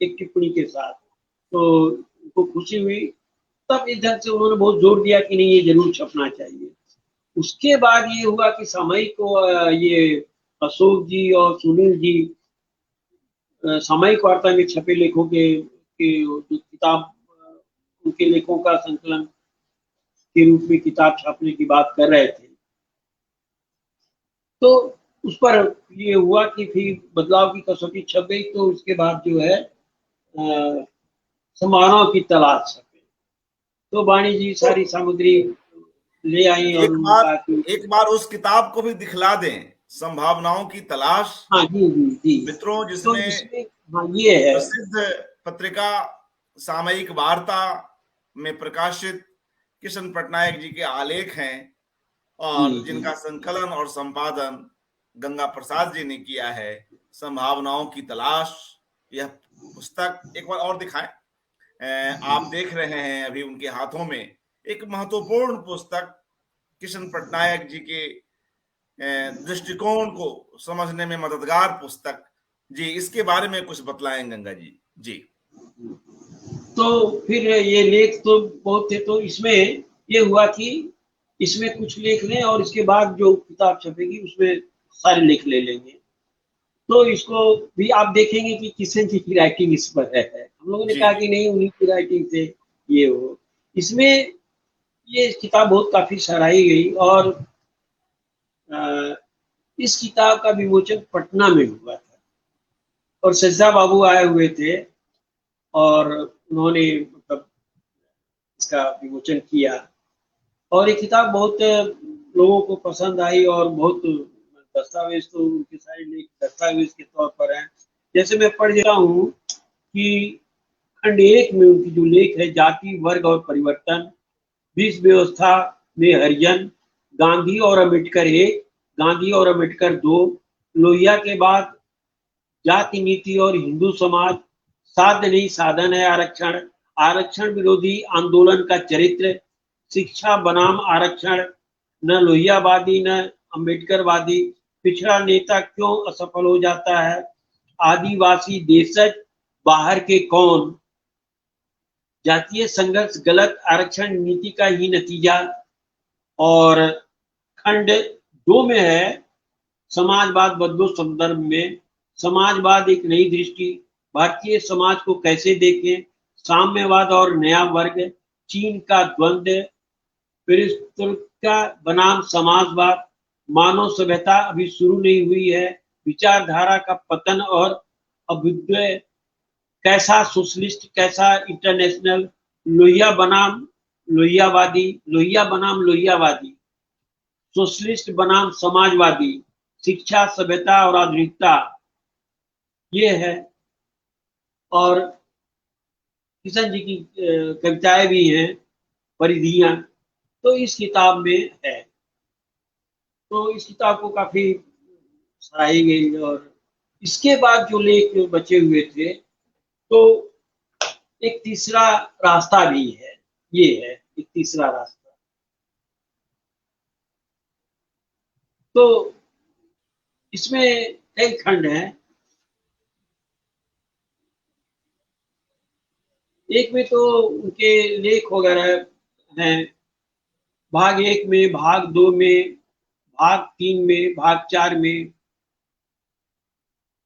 एक टिप्पणी के साथ। तो उनको खुशी हुई। तब इस ढंग से उन्होंने बहुत जोर दिया कि नहीं, ये जरूर छपना चाहिए। उसके बाद ये हुआ कि सामयिक को ये अशोक जी और सुनील जी सामयिक वार्ता में छपे लेखों के जो किताब, उनके लेखों का संकलन के रूप में किताब छापने की बात कर रहे थे। तो उस पर ये हुआ कि फिर बदलाव की कसौटी छप गई, तो उसके बाद जो है संभावनाओं की तलाश छपे। तो वाणी जी तो सारी सामग्री ले आई, और एक उन्होंने बार कहा कि एक बार उस किताब को भी दिखला दें, संभावनाओं की तलाश। हाँ जी जी जी। मित्रों, तो जिसमें इसमें हाँ ये है। प्रसिद्ध पत्रिका सामयिक वार्ता में प्रकाशित किशन पटनायक जी के आलेख हैं, जी और जी जिनका संकलन और संपादन गंगा प्रसाद जी ने किया है। संभावनाओं की तलाश, यह पुस्तक एक बार और दिखाएं। आप देख रहे हैं अभी उनके हाथों में एक महत्वपूर्ण पुस्तक, किशन पटनायक जी के दृष्टिकोण को समझने में मददगार पुस्तक। जी, इसके बारे में कुछ बतलाएं गंगा जी। जी तो फिर ये लेख तो बहुत थे, तो इसमें ये हुआ कि इसमें कुछ लेख लें, और इसके बाद जो किताब छपेगी उसमें सारे लेख ले लेंगे। तो इसको भी आप देखेंगे कि किशन जी की राइटिंग इस पर है। हम लोगों ने जी कहा जी कि नहीं, उन्हीं की राइटिंग से ये हो। इसमें ये किताब बहुत काफी सराही गई, और इस किताब का विमोचन पटना में हुआ था, और सज्जा बाबू आए हुए थे, और उन्होंने मतलब इसका विमोचन किया। और ये किताब बहुत लोगों को पसंद आई, और बहुत दस्तावेज तो उनके सारे लेख दस्तावेज के तौर पर हैं। जैसे मैं पढ़ रहा हूँ कि खंड 1 में उनकी जो लेख है, जाति, वर्ग और परिवर्तन, विश्व व्यवस्था में हरिजन, गांधी और अम्बेडकर 1, गांधी और अम्बेडकर 2, लोहिया के बाद जाति नीति और हिंदू समाज, साध्य नहीं साधन है आरक्षण, आरक्षण विरोधी आंदोलन का चरित्र, शिक्षा बनाम आरक्षण, न लोहियावादी न अम्बेडकरवादी, पिछड़ा नेता क्यों असफल हो जाता है, आदिवासी देशज, बाहर के कौन, जातीय संघर्ष गलत, आरक्षण नीति का ही नतीजा। और खंड 2 में है, समाजवाद बदलो संदर्भ में, समाजवाद एक नई दृष्टि, भारतीय समाज को कैसे देखें, साम्यवाद और नया वर्ग, चीन का द्वंद्व, पेरिस्ट्रोइका बनाम समाजवाद, मानव सभ्यता अभी शुरू नहीं हुई है, विचारधारा का पतन और अभ्युदय, कैसा सोशलिस्ट कैसा इंटरनेशनल, लोहिया बनाम लोहियावादी, लोहिया बनाम लोहियावादी, सोशलिस्ट बनाम समाजवादी, शिक्षा सभ्यता और आधुनिकता, ये है। और किशन जी की कविताएं भी हैं, परिधियां, तो इस किताब में है। तो इस किताब को काफी सराही गई। और इसके बाद जो लेख बचे हुए थे, तो एक तीसरा रास्ता भी है, ये है एक तीसरा रास्ता। तो इसमें कई खंड हैं। एक में तो उनके लेख वगैरह हैं, भाग 1 में, भाग 2 में, भाग 3 में, भाग 4 में,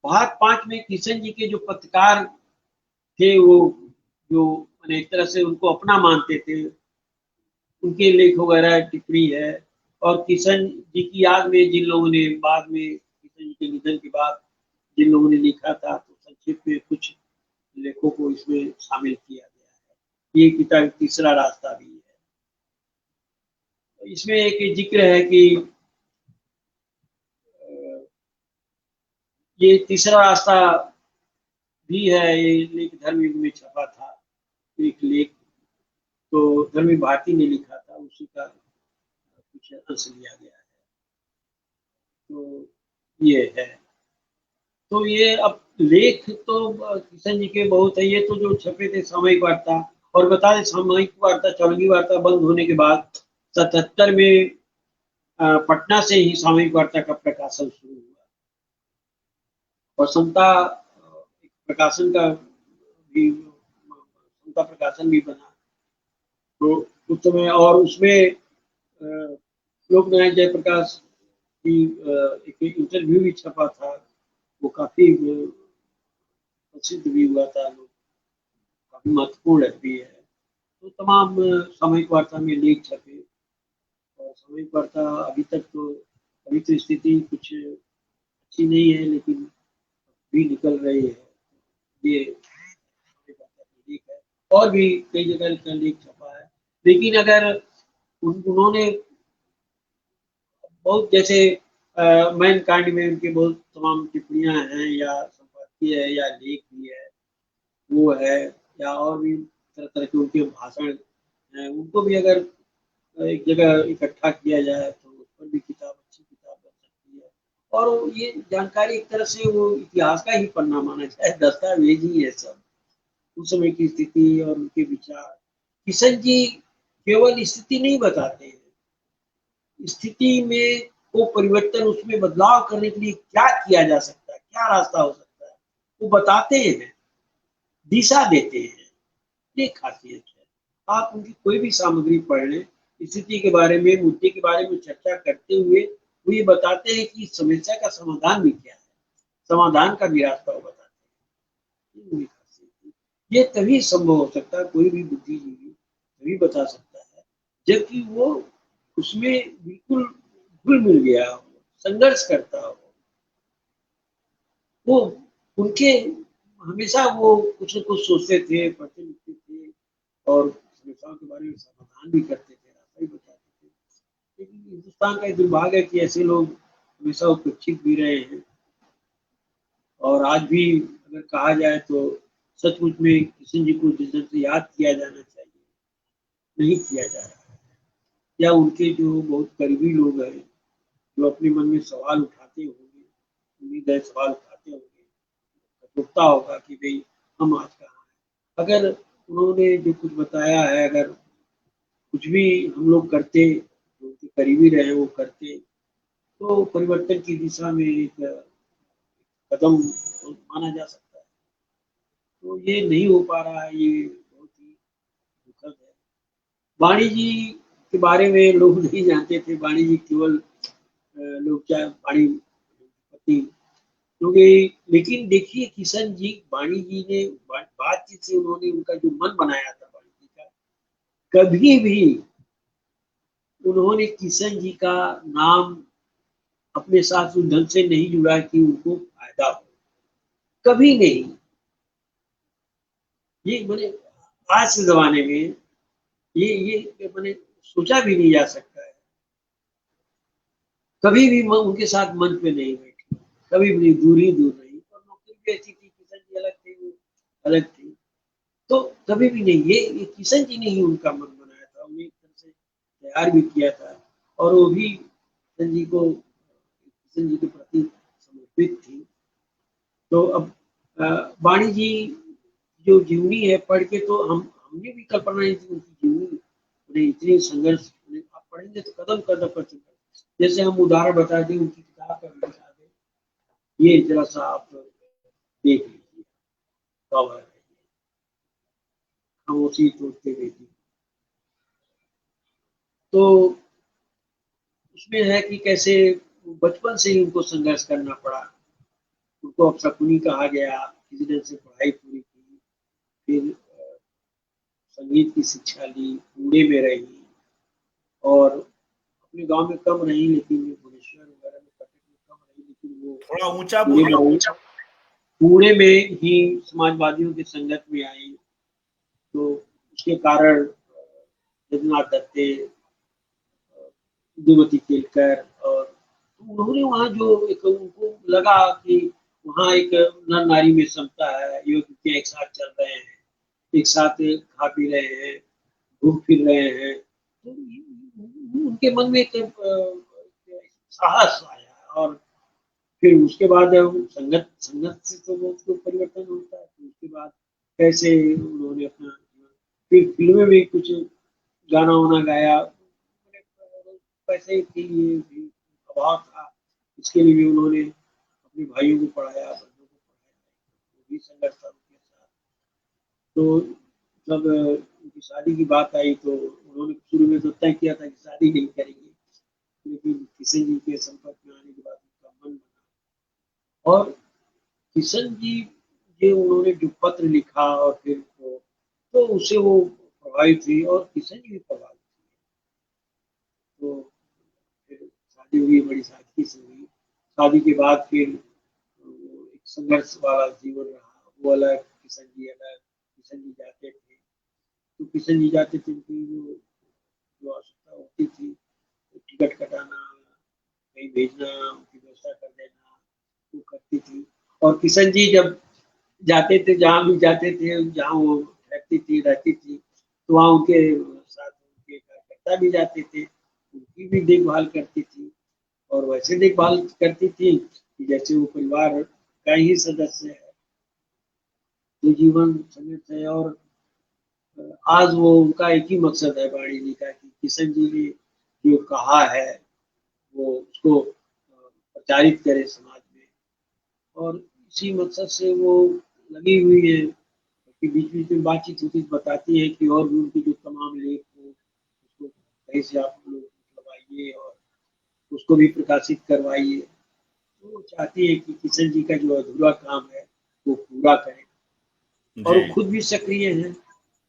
भाग 5 में किशन जी के जो पत्रकार थे, वो जो एक तरह से उनको अपना मानते थे, उनके लेख वगैरह टिप्पणी है। और किशन जी की याद में जिन लोगों ने बाद में किशन जी के निधन के बाद जिन लोगों ने लिखा था, तो संक्षिप्त में कुछ लेखों को इसमें शामिल किया गया है। ये किताब तीसरा रास्ता भी है। इसमें एक जिक्र है कि ये तीसरा रास्ता भी है, ये लेख धर्मयुग में छपा था, एक लेख तो धर्मी भारती ने लिखा था, उसी का कुछ अंश लिया गया है। तो ये है। तो ये अब लेख तो किशन जी के बहुत है। ये तो जो छपे थे सामयिक वार्ता, और बता दें सामयिक वार्ता चौरंगी वार्ता बंद होने के बाद 77 में पटना से ही सामयिक वार्ता का प्रकाशन शुरू हुआ, और समता प्रकाशन का भी, समता प्रकाशन भी बना। तो उस समय, और उसमें लोकनायक जयप्रकाश की एक इंटरव्यू भी छपा था, वो काफी प्रसिद्ध भी हुआ था, काफी महत्वपूर्ण भी है। तो तमाम सामयिक वार्ता में लेख छपे, और सामयिक वार्ता अभी तक तो, अभी तो स्थिति कुछ अच्छी नहीं है, लेकिन भी निकल रही है। ये लेख है, और भी कई जगह का लेख छपा है। लेकिन अगर उन्होंने बहुत, जैसे मैन कांड में उनकी बहुत तमाम टिप्पणियां हैं, या संपादकीय है, या लेख भी है, वो है, या और भी तरह तरह के उनके भाषण हैं, उनको भी अगर एक जगह इकट्ठा किया जाए, तो उस पर भी किताब, अच्छी किताब बन सकती है। और ये जानकारी एक तरह से वो इतिहास का ही पन्ना माना जाए, दस्तावेज ही है सब, उस समय की स्थिति और उनके विचार। किशन जी केवल स्थिति नहीं बताते हैं, स्थिति में वो परिवर्तन, उसमें बदलाव करने के लिए क्या किया जा सकता है, क्या रास्ता हो सकता है, वो बताते हैं, दिशा देते हैं। ये खासियत है। आप उनकी कोई भी सामग्री पढ़ लें, स्थिति के बारे में, मुद्दे के बारे में चर्चा करते हुए वो ये बताते हैं कि इस समस्या का समाधान भी क्या है, समाधान का भी रास्ता वो बताते हैं। ये तभी संभव हो सकता है, कोई भी बुद्धिजीवी तभी बता सकता है जबकि वो उसमें बिल्कुल घुल मिल गया हो, संघर्ष करता हो। वो उनके हमेशा वो कुछ न कुछ सोचते थे, पढ़ते लिखते थे, और समस्याओं के बारे में समाधान भी करते थे, रास्ता भी बताते थे। लेकिन हिंदुस्तान का एक दुर्भाग्य है कि ऐसे लोग हमेशा उपेक्षित भी रहे हैं। और आज भी अगर कहा जाए तो सचमुच में किशन जी को जिस ढंग से याद किया जाना चाहिए, नहीं किया जा रहा है। या उनके जो बहुत करीबी लोग हैं, जो अपने मन में सवाल उठाते होंगे, उम्मीद है सवाल उठाते होंगे, कटुता होगा कि भई हम आज कहाँ हैं? अगर उन्होंने जो कुछ बताया है, अगर कुछ भी हम लोग करते, जो उनके करीबी रहे वो करते, तो परिवर्तन की दिशा में एक कदम माना जा सकता है। तो ये नहीं हो पा रहा है, ये बहुत ही दुखद है। वाणी जी के बारे में लोग नहीं जानते थे, वाणी जी केवल लोग चाहे वाणी पति, क्योंकि लेकिन देखिए किशन जी, वाणी जी ने बातचीत से उन्होंने उनका जो मन बनाया था वाणी जी का, कभी भी उन्होंने किशन जी का नाम अपने साथ उस ढंग से नहीं जुड़ा कि उनको फायदा हो, कभी नहीं। ये मैंने आज के जमाने में ये मैंने सोचा भी नहीं जा सकता है। कभी भी मैं उनके साथ मंच पे नहीं बैठी, कभी भी दूर ही दूर रही। और नौकरी भी ऐसी थी, किशन जी अलग थे, वो अलग थी, तो कभी भी नहीं। ये किशन जी ने ही उनका मन बनाया था, उन्हें एक तरह से तैयार भी किया था, और वो भी किशन जी के प्रति समर्पित थी। तो अब वाणी जी जो जीवनी है पढ़ के तो हमने भी कल्पना नहीं थी उनकी जीवनी, उन्हें इतनी संघर्ष, आप पढ़ेंगे तो कदम कदम पर चलकर, जैसे हम उदाहरण बता दें उनकी किताब का भी बता दें, ये जरा सा आप देख लीजिए, कवर है, खामोशी तोड़ते बेटी। तो उसमें है कि कैसे बचपन से ही उनको संघर्ष करना पड़ा, उनको अपशकुनी कहा गया, किसी ढंग से पढ़ाई पूरी की, फिर संगीत की शिक्षा ली, पुणे में रही, और अपने गांव में कम रही, लेकिन भुवनेश्वर वगैरह में, कटक में कम रही, लेकिन वो थोड़ा ऊंचा पुणे बोलिए। में पुणे में ही समाजवादियों के संगत में आई। तो उसके कारण जगन्नाथ दत्ते, इंदुमती केलकर, और तो उन्होंने वहाँ जो एक उनको लगा कि वहाँ एक नर नारी में समता है, युवक एक साथ चल रहे हैं, एक साथ खा पी रहे हैं, घूम फिर रहे हैं, तो उनके मन में एक साहस आया। और फिर उसके बाद संगत संगत से तो वो उसको परिवर्तन होता है। फिर उसके बाद कैसे उन्होंने अपना फिर फिल्में में कुछ गाना वाना गाया, पैसे के लिए भी अभाव था, इसके लिए भी उन्होंने अपने भाइयों को पढ़ाया, बहनों को पढ़ाया, वो भी संघर्ष था उनके साथ। तो जब उनकी शादी की बात आई तो उन्होंने शुरू में तो तय किया था कि शादी नहीं करेंगे, लेकिन किशन जी के संपर्क में आने के बाद उनका मन बना। और किशन जी ये उन्होंने जो पत्र लिखा, और फिर तो उससे वो प्रभावित हुई, और किशन जी भी प्रभावित हुए। तो फिर शादी हुई, बड़ी सादगी से हुई। शादी के बाद फिर एक संघर्ष वाला जीवन रहा, वो अलग, किशन जी अलग। किशन जी जाते थे, तो किशन जी जाते थे, उनकी जो आवश्यकता होती थी, टिकट कटाना, कहीं भेजना, उनकी व्यवस्था कर देना, वो करती थी। और किशन जी जब जाते थे, जहाँ भी जाते थे, जहाँ वो रहती थी, तो वहाँ उनके साथ उनके कार्यकर्ता भी जाते थे, उनकी भी देखभाल करती थी, और वैसे देखभाल करती थी कि जैसे वो परिवार का ही सदस्य है। जो जीवन समित है, और आज वो उनका एक ही मकसद है वाणी जी का, कि किशन जी ने जो कहा है वो उसको प्रचारित करे समाज में, और इसी मकसद से वो लगी हुई है कि बीच बीच में बातचीत होती बताती है कि और भी उनके जो तमाम लेख हो उसको कहीं से आप लोग निकलवाइए और उसको भी प्रकाशित करवाइए। तो वो चाहती है कि किशन जी का जो अधूरा काम है वो पूरा करें, और जी। वो खुद भी सक्रिय हैं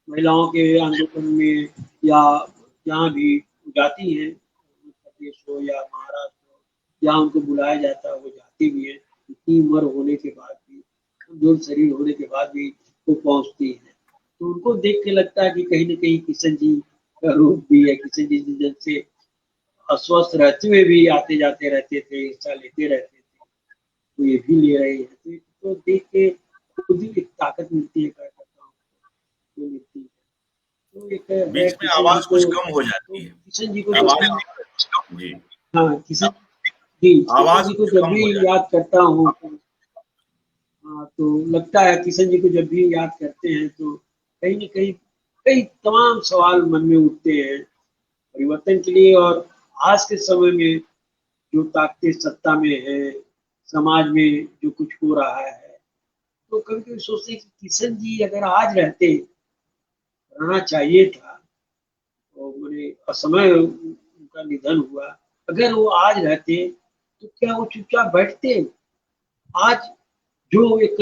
महिलाओं के आंदोलन में, या जहाँ भी जाती हैं, उत्तर प्रदेश हो या महाराष्ट्र हो, जहाँ उनको बुलाया जाता है वो जाती भी है। इतनी उम्र होने के बाद भी, कमजोर शरीर होने के बाद भी वो पहुंचती है। तो उनको देख के लगता है कि कहीं ना कहीं किशन जी का रूप भी है, किशन जी जिस ढंग से अस्वस्थ रहते हुए भी आते जाते रहते थे, हिस्सा लेते रहते थे, तो ये भी ले रहे हैं। तो देख के खुद ही एक ताकत मिलती है कार्यकर्ताओं को, मिलती है। तो एक है बीच में किशन जी आवाज को, कुछ कम हो तो जाती है। किशन जी को जब आवाज भी, जी, हाँ किशन जी, किशन आवाज जी को कुछ जब कम भी हो जाती याद करता हूँ, हाँ, तो लगता है किशन जी को जब भी याद करते हैं तो कहीं न कहीं कई तमाम सवाल मन में उठते हैं परिवर्तन के लिए। और आज के समय में जो ताकतें सत्ता में है, समाज में जो कुछ हो रहा है, तो कभी-कभी सोचते हैं कि किशन जी अगर आज रहते, रहना चाहिए था, तो माने असमय उनका निधन हुआ। अगर वो आज रहते, तो क्या वो चुपचाप बैठते? आज जो एक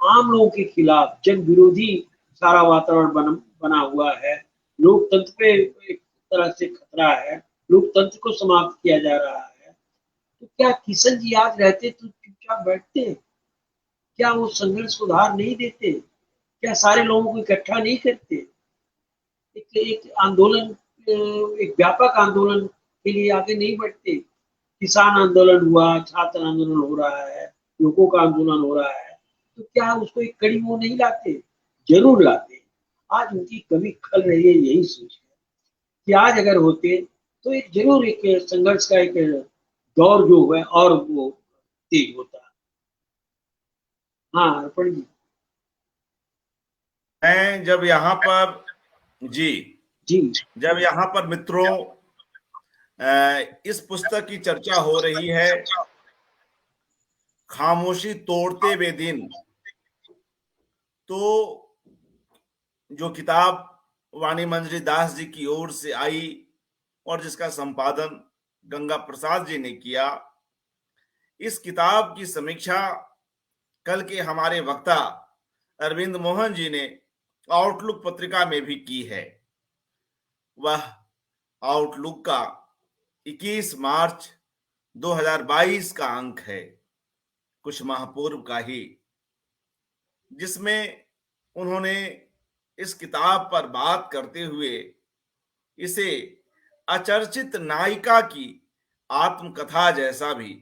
आम लोगों के खिलाफ जन विरोधी सारा वातावरण बना हुआ है, लोकतंत्र पे एक तरह से खतरा है, लोकतंत्र को समाप्त किया जा रहा है, तो क्या किशन जी आज रहते तो चुपचाप बैठते? क्या वो संघर्ष को उधार नहीं देते? क्या सारे लोगों को इकट्ठा नहीं करते? एक आंदोलन, एक व्यापक आंदोलन के लिए आगे नहीं बढ़ते? किसान आंदोलन हुआ, छात्र आंदोलन हो रहा है, लोगों का आंदोलन हो रहा है, तो क्या उसको एक कड़ी वो नहीं लाते? जरूर लाते। आज उनकी कमी खल रही है, यही सोच है कि आज अगर होते तो एक जरूर एक संघर्ष का एक दौर जो है और वो तेज होता। हाँ अर्पण जी। मैं जब यहाँ पर जी, जी जब यहाँ पर मित्रों इस पुस्तक की चर्चा हो रही है, खामोशी तोड़ते वे दिन, तो जो किताब वाणी मंजरी दास जी की ओर से आई और जिसका संपादन गंगा प्रसाद जी ने किया, इस किताब की समीक्षा कल के हमारे वक्ता अरविंद मोहन जी ने आउटलुक पत्रिका में भी की है। वह आउटलुक का 21 मार्च 2022 का अंक है, कुछ माह पूर्व का ही, जिसमें उन्होंने इस किताब पर बात करते हुए इसे अचर्चित नायिका की आत्मकथा जैसा भी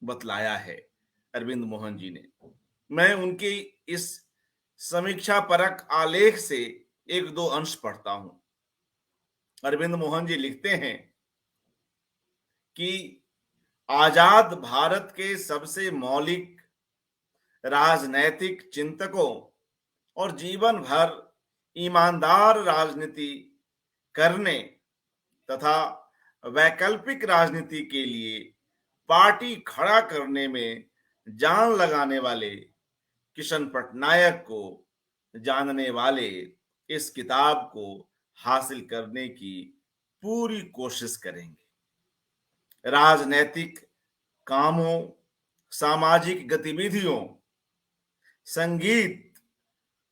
बतलाया है अरविंद मोहन जी ने। मैं उनके इस समीक्षा परक आलेख से एक दो अंश पढ़ता हूं। अरविंद मोहन जी लिखते हैं कि आजाद भारत के सबसे मौलिक राजनैतिक चिंतकों और जीवन भर ईमानदार राजनीति करने तथा वैकल्पिक राजनीति के लिए पार्टी खड़ा करने में जान लगाने वाले किशन पटनायक को जानने वाले इस किताब को हासिल करने की पूरी कोशिश करेंगे। राजनैतिक कामों, सामाजिक गतिविधियों, संगीत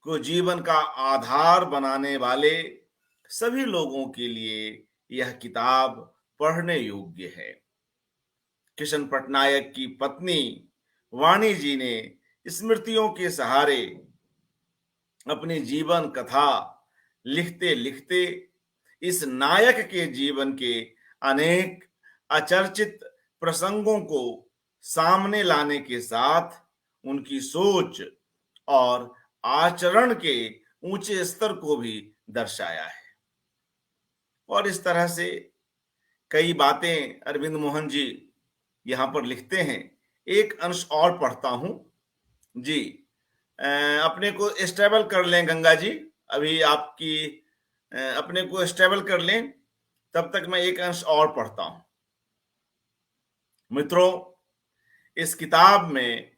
को जीवन का आधार बनाने वाले सभी लोगों के लिए यह किताब पढ़ने योग्य है। किशन पटनायक की पत्नी वाणी जी ने स्मृतियों के सहारे अपनी जीवन कथा लिखते लिखते इस नायक के जीवन के अनेक अचर्चित प्रसंगों को सामने लाने के साथ उनकी सोच और आचरण के ऊंचे स्तर को भी दर्शाया है। और इस तरह से कई बातें अरविंद मोहन जी यहां पर लिखते हैं। एक अंश और पढ़ता हूं जी। अपने को स्टेबल कर लें गंगा जी, अभी आपकी अपने को स्टेबल कर लें, तब तक मैं एक अंश और पढ़ता हूं। मित्रों, इस किताब में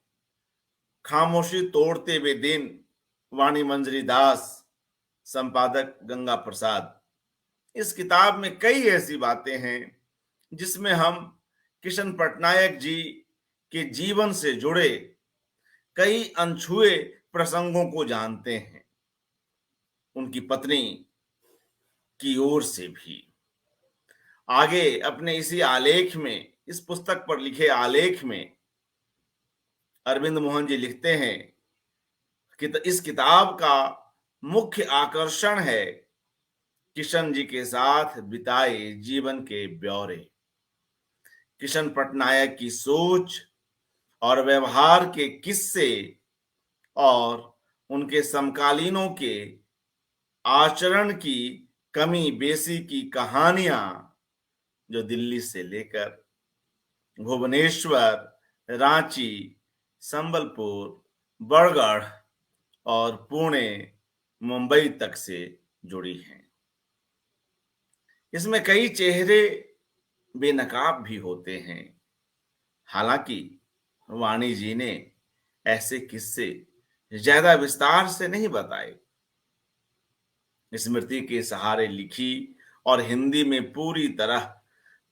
खामोशी तोड़ते हुए दिन, वाणी मंजरी दास, संपादक गंगा प्रसाद, इस किताब में कई ऐसी बातें हैं जिसमें हम किशन पटनायक जी के जीवन से जुड़े कई अनछुए प्रसंगों को जानते हैं, उनकी पत्नी की ओर से भी। आगे अपने इसी आलेख में, इस पुस्तक पर लिखे आलेख में अरविंद मोहन जी लिखते हैं कि इस किताब का मुख्य आकर्षण है किशन जी के साथ बिताए जीवन के ब्यौरे, किशन पटनायक की सोच और व्यवहार के किस्से और उनके समकालीनों के आचरण की कमी बेसी की कहानियां, जो दिल्ली से लेकर भुवनेश्वर, रांची, संबलपुर, बरगढ़ और पुणे, मुंबई तक से जुड़ी हैं। इसमें कई चेहरे बेनकाब भी होते हैं। हालांकि वाणी जी ने ऐसे किस्से ज्यादा विस्तार से नहीं बताए। स्मृति के सहारे लिखी और हिंदी में पूरी तरह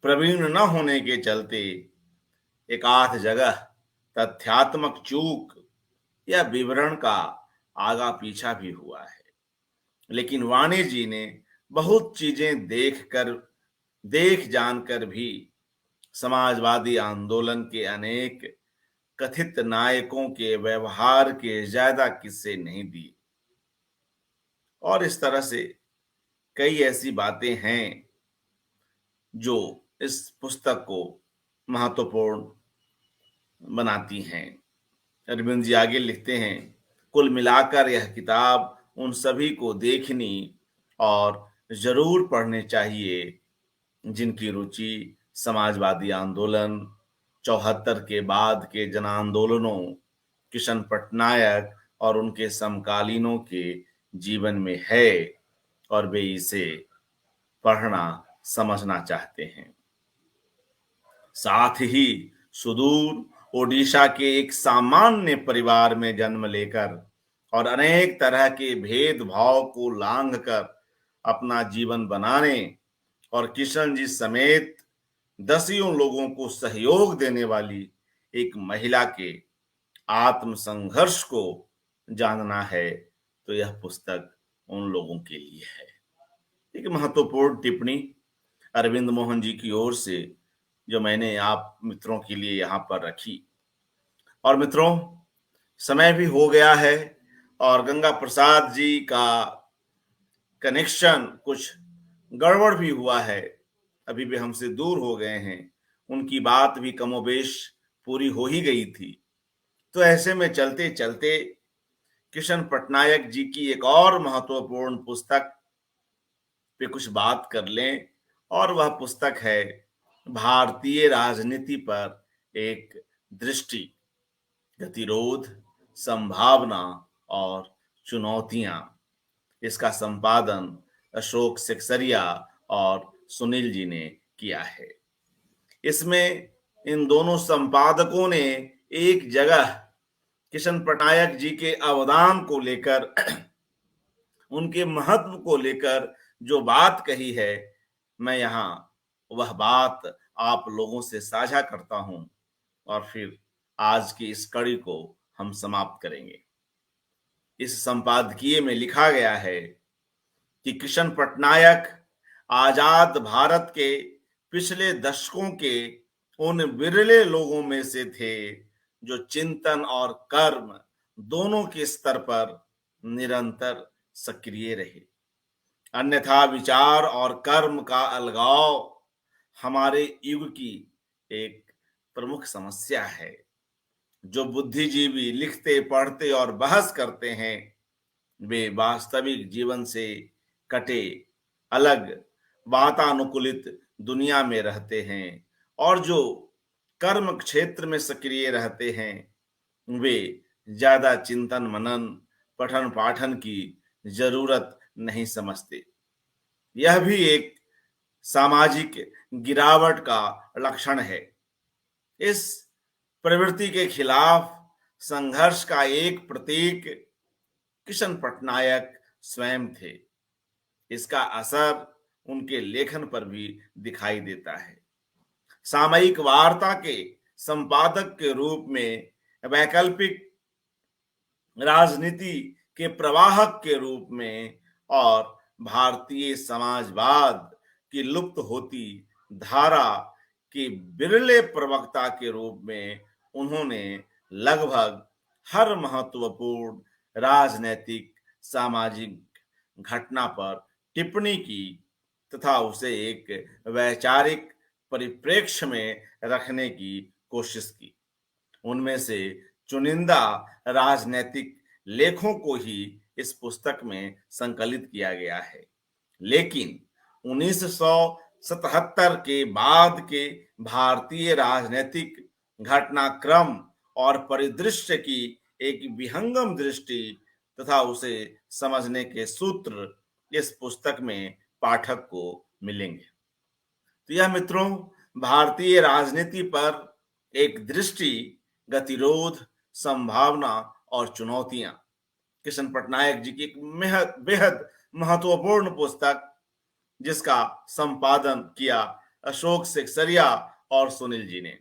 प्रवीण न होने के चलते एक आध जगह तथ्यात्मक चूक या विवरण का आगा पीछा भी हुआ है। लेकिन वाणी जी ने बहुत चीजें देख जानकर भी समाजवादी आंदोलन के अनेक कथित नायकों के व्यवहार के ज्यादा किस्से नहीं दिए। और इस तरह से कई ऐसी बातें हैं जो इस पुस्तक को महत्वपूर्ण बनाती हैं। अरविंद जी आगे लिखते हैं, कुल मिलाकर यह किताब उन सभी को देखनी और जरूर पढ़ने चाहिए जिनकी रुचि समाजवादी आंदोलन, 74 के बाद के जन आंदोलनों, किशन पटनायक और उनके समकालीनों के जीवन में है और वे इसे पढ़ना समझना चाहते हैं। साथ ही सुदूर ओडिशा के एक सामान्य परिवार में जन्म लेकर और अनेक तरह के भेदभाव को लांघ कर अपना जीवन बनाने और किशन जी समेत दसियों लोगों को सहयोग देने वाली एक महिला के आत्मसंघर्ष को जानना है तो यह पुस्तक उन लोगों के लिए है। एक महत्वपूर्ण टिप्पणी अरविंद मोहन जी की ओर से जो मैंने आप मित्रों के लिए यहाँ पर रखी। और मित्रों, समय भी हो गया है और गंगा प्रसाद जी का कनेक्शन कुछ गड़बड़ भी हुआ है, अभी भी हमसे दूर हो गए हैं। उनकी बात भी कमोबेश पूरी हो ही गई थी। तो ऐसे में चलते चलते किशन पटनायक जी की एक और महत्वपूर्ण पुस्तक पे कुछ बात कर लें, और वह पुस्तक है भारतीय राजनीति पर एक दृष्टि, गतिरोध, संभावना और चुनौतियां। इसका संपादन अशोक सेक्सरिया और सुनील जी ने किया है। इसमें इन दोनों संपादकों ने एक जगह किशन पटनायक जी के अवदान को लेकर उनके महत्व को लेकर जो बात कही है, मैं यहाँ वह बात आप लोगों से साझा करता हूं और फिर आज की इस कड़ी को हम समाप्त करेंगे। इस संपादकीय में लिखा गया है कि किशन पटनायक आजाद भारत के पिछले दशकों के उन विरले लोगों में से थे जो चिंतन और कर्म दोनों के स्तर पर निरंतर सक्रिय रहे। अन्यथा विचार और कर्म का अलगाव हमारे युग की एक प्रमुख समस्या है। जो बुद्धिजीवी लिखते, पढ़ते और बहस करते हैं, वे वास्तविक जीवन से कटे, अलग, वातानुकूलित दुनिया में रहते हैं, और जो कर्म क्षेत्र में सक्रिय रहते हैं, वे ज्यादा चिंतन मनन, पठन पाठन की जरूरत नहीं समझते। यह भी एक सामाजिक गिरावट का लक्षण है। इस प्रवृत्ति के खिलाफ संघर्ष का एक प्रतीक किशन पटनायक स्वयं थे। इसका असर उनके लेखन पर भी दिखाई देता है। सामयिक वार्ता के संपादक के रूप में, वैकल्पिक राजनीति के प्रवाहक के रूप में और भारतीय समाजवाद की लुप्त होती धारा के बिरले प्रवक्ता के रूप में उन्होंने लगभग हर महत्वपूर्ण राजनैतिक सामाजिक घटना पर टिप्पणी की तथा उसे एक वैचारिक परिप्रेक्ष्य में रखने की कोशिश की। उनमें से चुनिंदा राजनैतिक लेखों को ही इस पुस्तक में संकलित किया गया है, लेकिन 1977 के बाद के भारतीय राजनीतिक घटनाक्रम और परिदृश्य की एक विहंगम दृष्टि तथा उसे समझने के सूत्र इस पुस्तक में पाठक को मिलेंगे। तो यह मित्रों भारतीय राजनीति पर एक दृष्टि, गतिरोध, संभावना और चुनौतियां, कृष्ण पटनायक जी की एक बेहद महत्वपूर्ण पुस्तक जिसका संपादन किया अशोक सेक्सरिया और सुनील जी ने।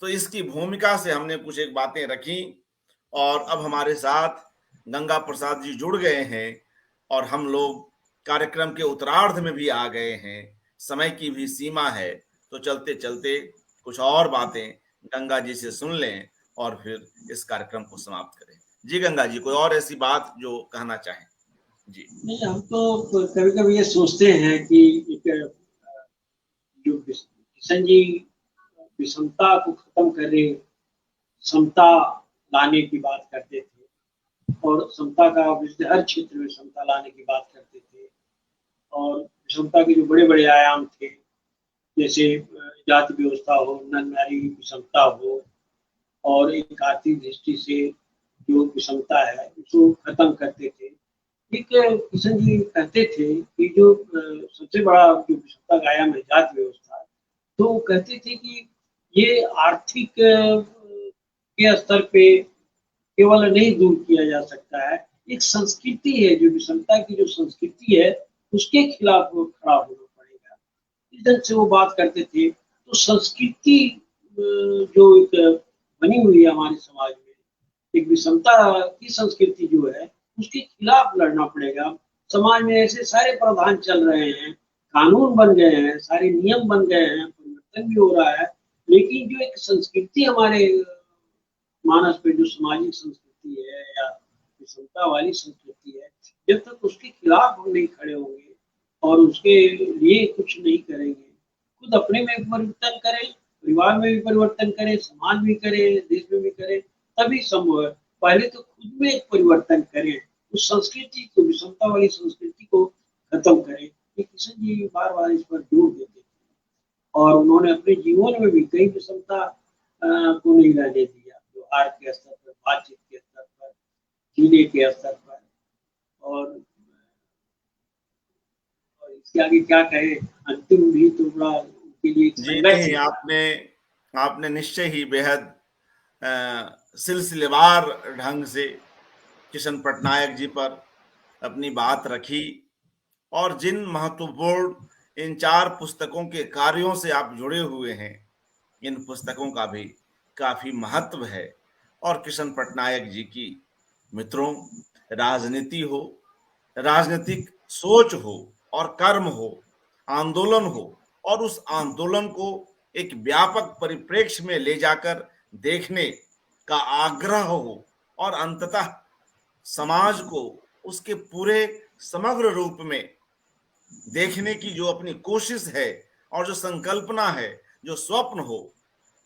तो इसकी भूमिका से हमने कुछ एक बातें रखी और अब हमारे साथ गंगा प्रसाद जी जुड़ गए हैं और हम लोग कार्यक्रम के उत्तरार्ध में भी आ गए हैं। समय की भी सीमा है, तो चलते चलते कुछ और बातें गंगा जी से सुन लें और फिर इस कार्यक्रम को समाप्त करें। जी गंगा जी, कोई और ऐसी बात जो कहना चाहें? जी नहीं, हम तो कभी कभी ये सोचते हैं कि एक जो किशन जी विषमता को खत्म करे, समता लाने की बात करते थे और समता का हर क्षेत्र में समता लाने की बात करते थे। और विषमता के जो बड़े बड़े आयाम थे, जैसे जाति व्यवस्था हो, नर नारी विषमता हो, और एक आर्थिक दृष्टि से जो विषमता है उसको खत्म करते थे। एक किशन जी कहते थे कि जो सबसे बड़ा जो विषमता का आयाम है जाति व्यवस्था, तो वो कहते थे कि ये आर्थिक के स्तर पे केवल नहीं दूर किया जा सकता है, एक संस्कृति है, जो विषमता की जो संस्कृति है उसके खिलाफ खड़ा होना पड़ेगा। इस ढंग से वो बात करते थे। तो संस्कृति जो एक बनी हुई है हमारे समाज में, एक विषमता की संस्कृति जो है उसके खिलाफ लड़ना पड़ेगा। समाज में ऐसे सारे प्रावधान चल रहे हैं, कानून बन गए हैं, सारे नियम बन गए हैं, परिवर्तन भी हो रहा है, लेकिन जो एक संस्कृति हमारे मानस पे जो सामाजिक संस्कृति है या विषमता वाली संस्कृति है, जब तक उसके खिलाफ हम नहीं खड़े होंगे और उसके लिए कुछ नहीं करेंगे, खुद अपने में परिवर्तन करें, परिवार में भी परिवर्तन करें, समाज भी करें, देश में भी करें, तभी संभव है। पहले तो खुद में एक परिवर्तन करें, उस संस्कृति को, विषमता वाली संस्कृति को खत्म करें। ये किशन जी बार बार इस पर जोर देते थे और उन्होंने अपने जीवन में भी कई विषमता को नहीं रहने दिया, व्यवहार के स्तर पर, बातचीत के स्तर पर, जीने के स्तर पर। और इसके आगे क्या कहे, अंतिम भी तो बड़ा उनके लिए जी संघर्ष नहीं, था। आपने निश्चय ही बेहद सिलसिलेवार ढंग से किशन पटनायक जी पर अपनी बात रखी और जिन महत्वपूर्ण इन 4 पुस्तकों के कार्यों से आप जुड़े हुए हैं, इन पुस्तकों का भी काफी महत्व है। और किशन पटनायक जी की मित्रों, राजनीति हो, राजनीतिक सोच हो और कर्म हो, आंदोलन हो और उस आंदोलन को एक व्यापक परिप्रेक्ष्य में ले जाकर देखने का आग्रह हो और अंततः समाज को उसके पूरे समग्र रूप में देखने की जो अपनी कोशिश है और जो संकल्पना है, जो स्वप्न हो,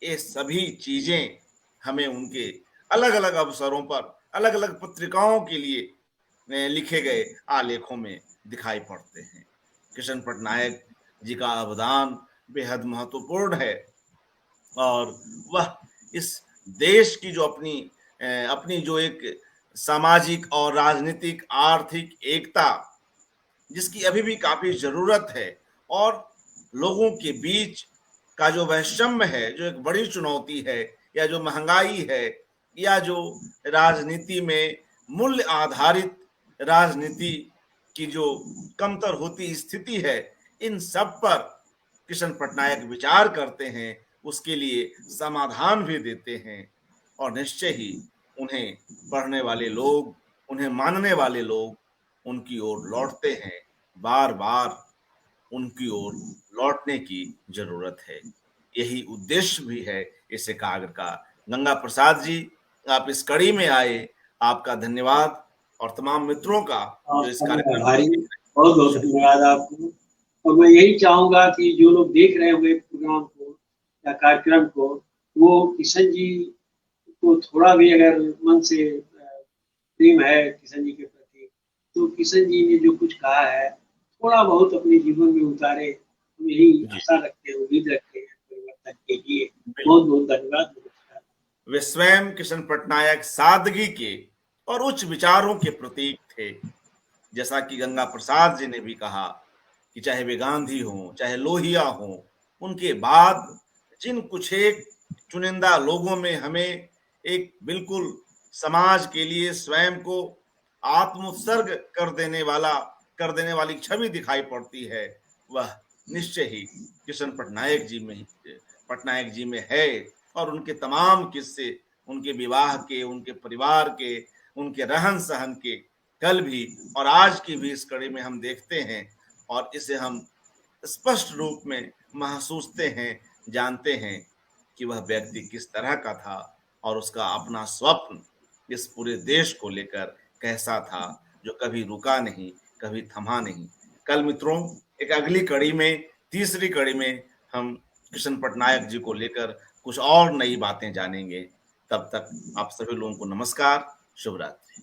ये सभी चीजें हमें उनके अलग अलग अवसरों पर अलग अलग पत्रिकाओं के लिए लिखे गए आलेखों में दिखाई पड़ते हैं। किशन पटनायक जी का अवदान बेहद महत्वपूर्ण है और वह इस देश की जो अपनी जो एक सामाजिक और राजनीतिक आर्थिक एकता, जिसकी अभी भी काफी जरूरत है, और लोगों के बीच का जो वैषम्य है, जो एक बड़ी चुनौती है, या जो महंगाई है, या जो राजनीति में मूल्य आधारित राजनीति की जो कमतर होती स्थिति है, इन सब पर किशन पटनायक विचार करते हैं, उसके लिए समाधान भी देते हैं और निश्चय ही उन्हें पढ़ने वाले लोग, उन्हें मानने वाले लोग उनकी ओर लौटते हैं। बार बार उनकी ओर लौटने की जरूरत है। यही उद्देश्य भी है इस एकाग्र का। गंगा प्रसाद जी, आप इस कड़ी में आए, आपका धन्यवाद। और तमाम मित्रों का जो इस आपका मैं कार्यक्रम को आभारी देख हूँ। रहे हैं, बहुत बहुत धन्यवाद आपको। और मैं यही चाहूंगा कि जो लोग देख रहे होंगे प्रोग्राम को या कार्यक्रम को, वो किशन जी को थोड़ा भी अगर मन से प्रेम है किशन जी के प्रति, तो किशन जी ने जो कुछ कहा है थोड़ा बहुत अपने जीवन में उतारे। हम यही जी, आशा रखते हैं, उम्मीद रखते हैं परिवर्तन के लिए। बहुत बिल्कुल। बहुत धन्यवाद, नमस्कार। वे स्वयं किशन पटनायक सादगी के और उच्च विचारों के प्रतीक थे। जैसा कि गंगा प्रसाद जी ने भी कहा कि चाहे वे गांधी हों, चाहे लोहिया हों, उनके बाद जिन कुछ एक चुनिंदा लोगों में हमें एक बिल्कुल समाज के लिए स्वयं को आत्मोत्सर्ग कर देने वाली छवि दिखाई पड़ती है, वह निश्चय ही किशन पटनायक जी में है। और उनके तमाम किस्से, उनके विवाह के, उनके परिवार के, उनके रहन सहन के, कल भी और आज की भी इस कड़ी में हम देखते हैं, और इसे हम स्पष्ट रूप में महसूसते हैं, जानते हैं कि वह व्यक्ति किस तरह का था और उसका अपना स्वप्न इस पूरे देश को लेकर कैसा था, जो कभी रुका नहीं, कभी थमा नहीं। कल मित्रों, एक अगली कड़ी में, तीसरी कड़ी में हम किशन पटनायक जी को लेकर कुछ और नई बातें जानेंगे। तब तक आप सभी लोगों को नमस्कार, शुभ रात्रि।